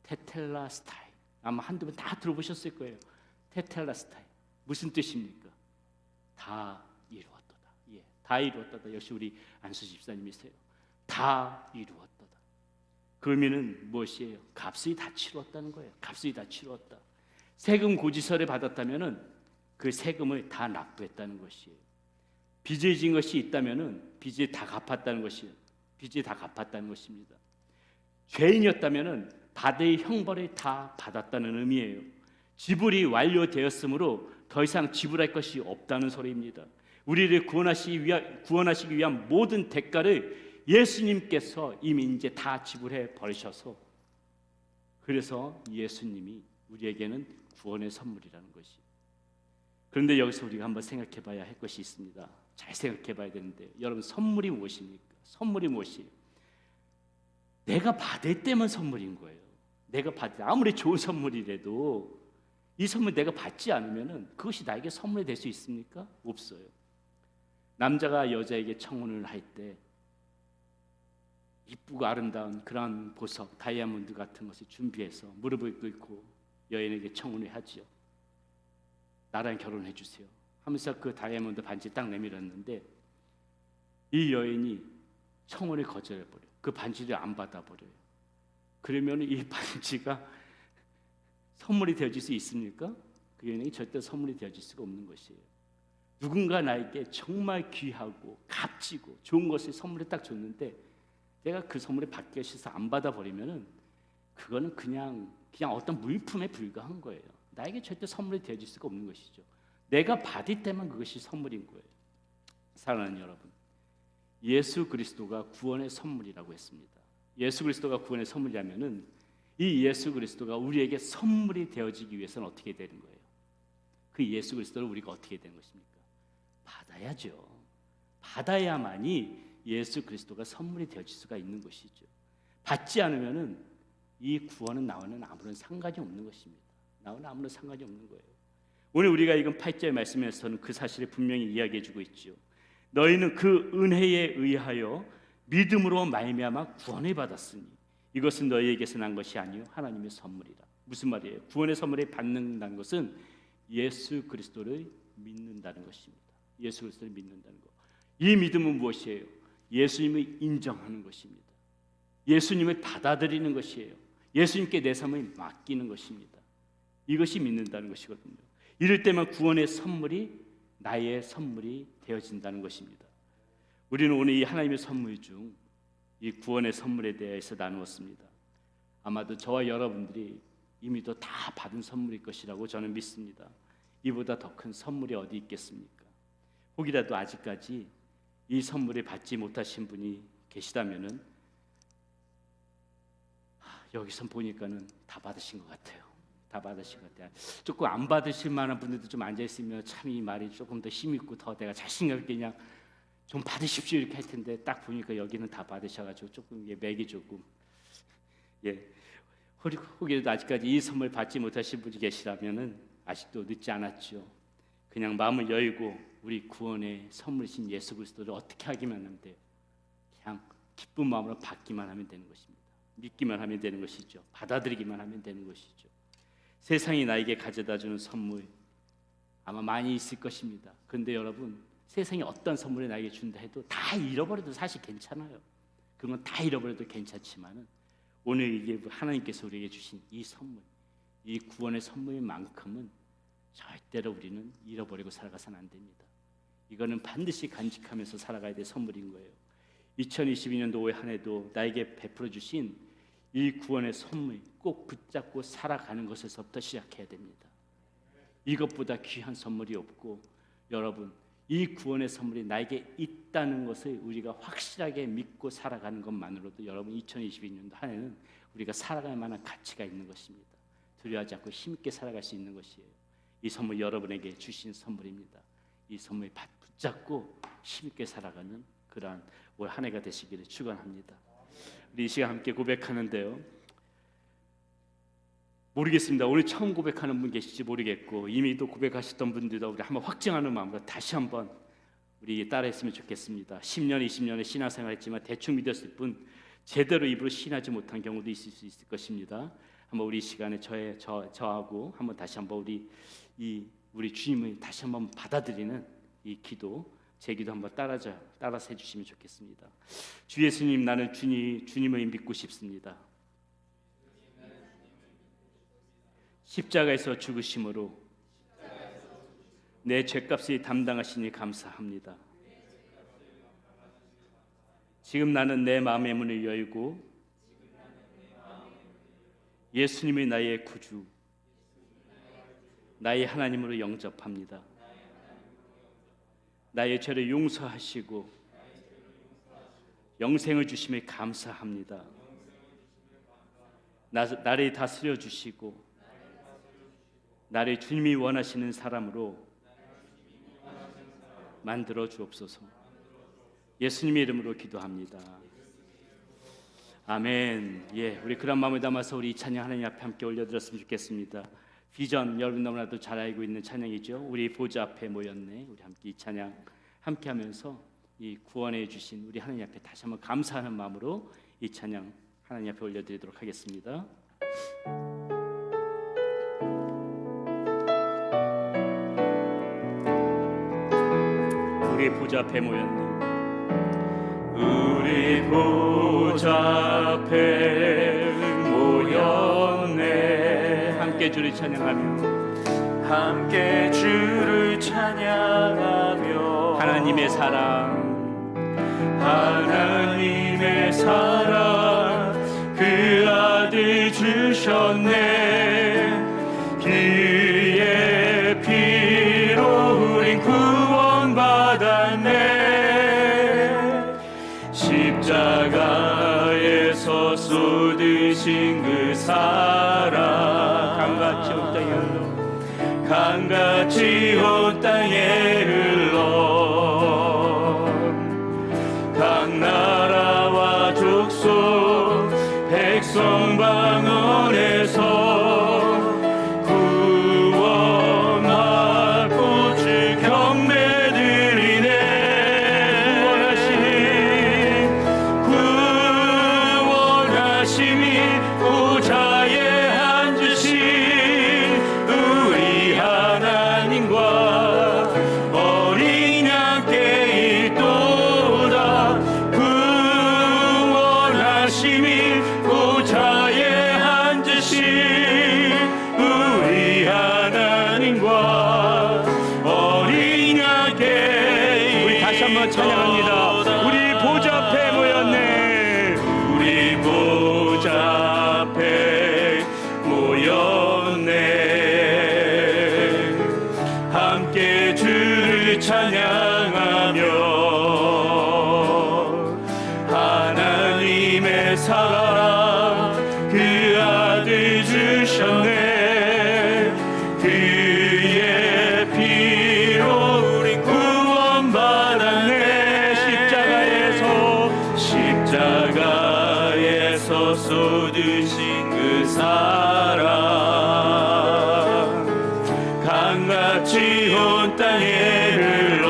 테텔라스타이. 아마 한두 번 다 들어보셨을 거예요. 테텔라스타이 무슨 뜻입니까? 다 이루었도다. 예, 다 이루었도다. 역시 우리 안수 집사님이세요. 다 이루었도다. 그 의미는 무엇이에요? 값이 다 치루었다는 거예요. 값이 다 치루었다. 세금 고지서를 받았다면은 그 세금을 다 납부했다는 것이에요. 빚을 진 것이 있다면은 빚을 다 갚았다는 것이에요. 빚을 다 갚았다는 것입니다. 죄인이었다면은 받을 형벌을 다 받았다는 의미예요. 지불이 완료되었으므로 더 이상 지불할 것이 없다는 소리입니다. 우리를 구원하시기 위한 모든 대가를 예수님께서 이미 이제 다 지불해 버리셔서 그래서 예수님이 우리에게는 구원의 선물이라는 것이. 그런데 여기서 우리가 한번 생각해 봐야 할 것이 있습니다. 잘 생각해 봐야 되는데 여러분 선물이 무엇입니까? 선물이 무엇이에요? 내가 받을 때만 선물인 거예요. 내가 받을 때 아무리 좋은 선물이라도 이 선물 내가 받지 않으면 그것이 나에게 선물이 될 수 있습니까? 없어요. 남자가 여자에게 청혼을 할 때 이쁘고 아름다운 그런 보석, 다이아몬드 같은 것을 준비해서 무릎을 꿇고 여인에게 청혼을 하지요. 나랑 결혼해 주세요 하면서 그 다이아몬드 반지 딱 내밀었는데 이 여인이 청혼을 거절해버려. 그 반지를 안 받아버려요. 그러면 이 반지가 선물이 되어질 수 있습니까? 그 여인에게 절대 선물이 되어질 수가 없는 것이에요. 누군가 나에게 정말 귀하고 값지고 좋은 것을 선물을 딱 줬는데 내가 그 선물을 받기가 싫어서 안 받아버리면은 그거는 그냥 어떤 물품에 불과한 거예요. 나에게 절대 선물이 되어질 수가 없는 것이죠. 내가 받을 때만 그것이 선물인 거예요. 사랑하는 여러분, 예수 그리스도가 구원의 선물이라고 했습니다. 예수 그리스도가 구원의 선물이라면은 이 예수 그리스도가 우리에게 선물이 되어지기 위해서는 어떻게 되는 거예요? 그 예수 그리스도를 우리가 어떻게 되는 것입니까? 받아야죠. 받아야만이 예수 그리스도가 선물이 되어질 수가 있는 것이죠. 받지 않으면은 이 구원은 나와는 아무런 상관이 없는 것입니다. 나와는 아무런 상관이 없는 거예요. 오늘 우리가 읽은 8절 말씀에서는 그 사실을 분명히 이야기해주고 있죠. 너희는 그 은혜에 의하여 믿음으로 말미암아 구원을 받았으니 이것은 너희에게서 난 것이 아니요 하나님의 선물이라. 무슨 말이에요? 구원의 선물을 받는다는 것은 예수 그리스도를 믿는다는 것입니다. 예수 그리스도를 믿는다는 것. 이 믿음은 무엇이에요? 예수님을 인정하는 것입니다. 예수님을 받아들이는 것이에요. 예수님께 내 삶을 맡기는 것입니다. 이것이 믿는다는 것이거든요. 이럴 때만 구원의 선물이 나의 선물이 되어진다는 것입니다. 우리는 오늘 이 하나님의 선물 중 이 구원의 선물에 대해서 나누었습니다. 아마도 저와 여러분들이 이미도 다 받은 선물일 것이라고 저는 믿습니다. 이보다 더 큰 선물이 어디 있겠습니까? 혹이라도 아직까지 이 선물을 받지 못하신 분이 계시다면은 여기서 보니까는 다 받으신 것 같아요. 다 받으신 것 같아요. 조금 안 받으실 만한 분들도 좀 앉아 있으면 참 이 말이 조금 더 힘 있고 더 내가 자신감 있게 그냥 좀 받으십시오 이렇게 할 텐데 딱 보니까 여기는 다 받으셔가지고 조금 맥이 조금 혹여라도 아직까지 이 선물 받지 못하신 분이 계시라면은 아직도 늦지 않았죠. 그냥 마음을 열고 우리 구원의 선물이신 예수 그리스도를 어떻게 하기만 하면 돼요. 그냥 기쁜 마음으로 받기만 하면 되는 것입니다. 믿기만 하면 되는 것이죠. 받아들이기만 하면 되는 것이죠. 세상이 나에게 가져다주는 선물 아마 많이 있을 것입니다. 그런데 여러분, 세상이 어떤 선물을 나에게 준다 해도 다 잃어버려도 사실 괜찮아요. 그건 다 잃어버려도 괜찮지만은 오늘 이게 하나님께서 우리에게 주신 이 선물, 이 구원의 선물만큼은 절대로 우리는 잃어버리고 살아가서는 안 됩니다. 이거는 반드시 간직하면서 살아가야 될 선물인 거예요. 2022년도 올 한 해도 나에게 베풀어 주신 이 구원의 선물 꼭 붙잡고 살아가는 것에서부터 시작해야 됩니다. 이것보다 귀한 선물이 없고 여러분, 이 구원의 선물이 나에게 있다는 것을 우리가 확실하게 믿고 살아가는 것만으로도 여러분 2022년도 한 해는 우리가 살아갈 만한 가치가 있는 것입니다. 두려워하지 않고 힘있게 살아갈 수 있는 것이에요. 이 선물 여러분에게 주신 선물입니다. 이 선물 붙잡고 힘있게 살아가는 그러한 올 한 해가 되시기를 축원합니다. 우리 이 시간 함께 고백하는데요. 모르겠습니다. 오늘 처음 고백하는 분 계실지 모르겠고 이미 또 고백하셨던 분들도 우리 한번 확증하는 마음으로 다시 한번 우리 따라했으면 좋겠습니다. 10년, 20년의 신앙생활했지만 대충 믿었을 뿐 제대로 입으로 신하지 못한 경우도 있을 수 있을 것입니다. 한번 우리 시간에 저하고 한번 다시 한번 우리 주님을 다시 한번 받아들이는 이 기도, 제 기도 한번 따라서 해주시면 좋겠습니다. 주 예수님, 나는 주님을 믿고 싶습니다. 십자가에서 죽으심으로 내 죄값을 담당하시니 감사합니다. 지금 나는 내 마음의 문을 열고 예수님이 나의 구주, 나의 하나님으로 영접합니다. 나의 죄를 용서하시고 영생을 주심에 감사합니다. 나를 다스려 주시고 나를 주님이 원하시는 사람으로 만들어 주옵소서. 예수님의 이름으로 기도합니다. 아멘. 우리 그런 마음을 담아서 우리 이 찬양 하나님 앞에 함께 올려드렸으면 좋겠습니다. 비전 여러분 너무나도 잘 알고 있는 찬양이죠. 우리 보좌 앞에 모였네. 우리 함께 이 찬양 함께 하면서 이 구원해 주신 우리 하나님 앞에 다시 한번 감사하는 마음으로 이 찬양 하나님 앞에 올려드리도록 하겠습니다. 우리 보좌 앞에 모였네. 우리 보좌 앞에 모였네. 함께 주를 찬양하며 함께 주를 찬양하며 하나님의 사랑 그 아들 주셨네. 그의 피로 우린 구원받았네. 십자가에서 쏟으신 그 사랑 강같이 온 땅에 흘러 각 나라와 족속 백성 방언에서 구원받고 주 경배 드리네. 구원하심이 보좌에 앉으신 우리 하나님과 어린 양께 있도다. 구원하심이 보좌에 앉으신 우리 하나님과 어린 양께. 우리 다시 한번 찬양합니다. 우리 보좌 앞에 모였네. 우리 보좌 앞에 모였네. 함께 주를 찬양하며 하나님의 사랑 그 아들 주셨네. 그의 피로 우리 구원받았네. 십자가에서 쏟으신 그 사랑 강같이 온 땅에 흘러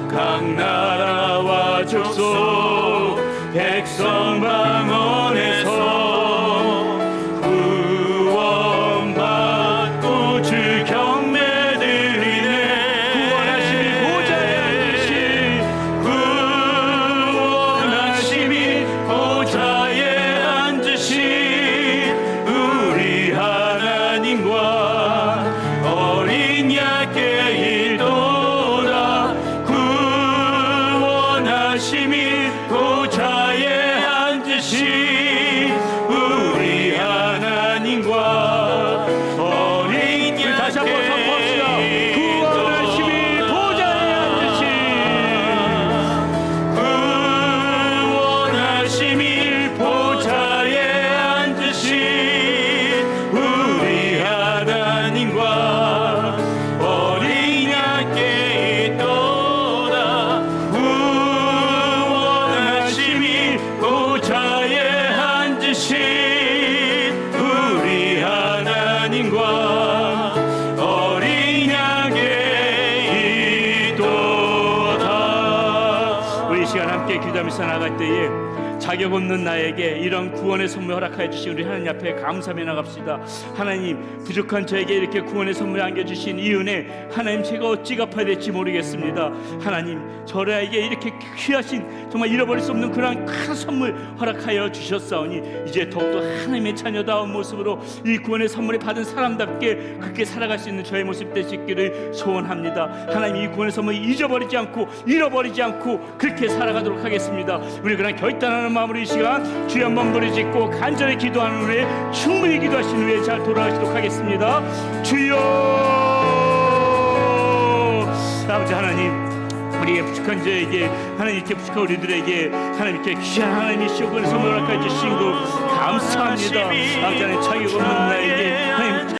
각 나라와 족속 백성 방언에서 구원받고 주 경배 드리네. 구원하심이 보좌에 앉으신 우리 하나님과 어린 양께 있도다. 구원하심이 보좌에 앉으신 우리 하나님과 어린 양께 다시 한번 선포합시다. 구원하심이 보좌에 앉으신 구원하심이 보좌에 앉으신 우리 하나님과 어린 양께 있도다. 구원하심이 보좌에 앉으신 우리 하나님과 어린 양께 있도다. 우리 이 시간 함께 기도하면서 나갈 때에 자격 없는 나에게 이런 구원의 선물 허락하여 주신 우리 하나님 앞에 감사하며 나갑시다. 하나님, 부족한 저에게 이렇게 구원의 선물 안겨주신 이 은혜, 하나님 제가 어찌 갚아야 될지 모르겠습니다. 하나님, 저에게 이렇게 귀하신 정말 잃어버릴 수 없는 그런 큰 선물 허락하여 주셨사오니 이제 더욱더 하나님의 자녀다운 모습으로 이 구원의 선물을 받은 사람답게 그렇게 살아갈 수 있는 저의 모습 되시기를 소원합니다. 하나님, 이 구원의 선물 잊어버리지 않고 잃어버리지 않고 그렇게 살아가도록 하겠습니다. 우리 그냥 결단하는 마음으로 이 시간 주여 한번 부르짖고 간절히 기도하는 후에 충분히 기도하신 후에 잘 돌아가시도록 하겠습니다. 주여. 아버지 하나님, 우리의 부족한 자에게 하나님 이렇게 부족한 우리들에게 하나님 이렇게 귀한 하나님이 시오고는 선물을 주신 거 감사합니다. 아버지 하나님, 자격 없는 나에게 하나님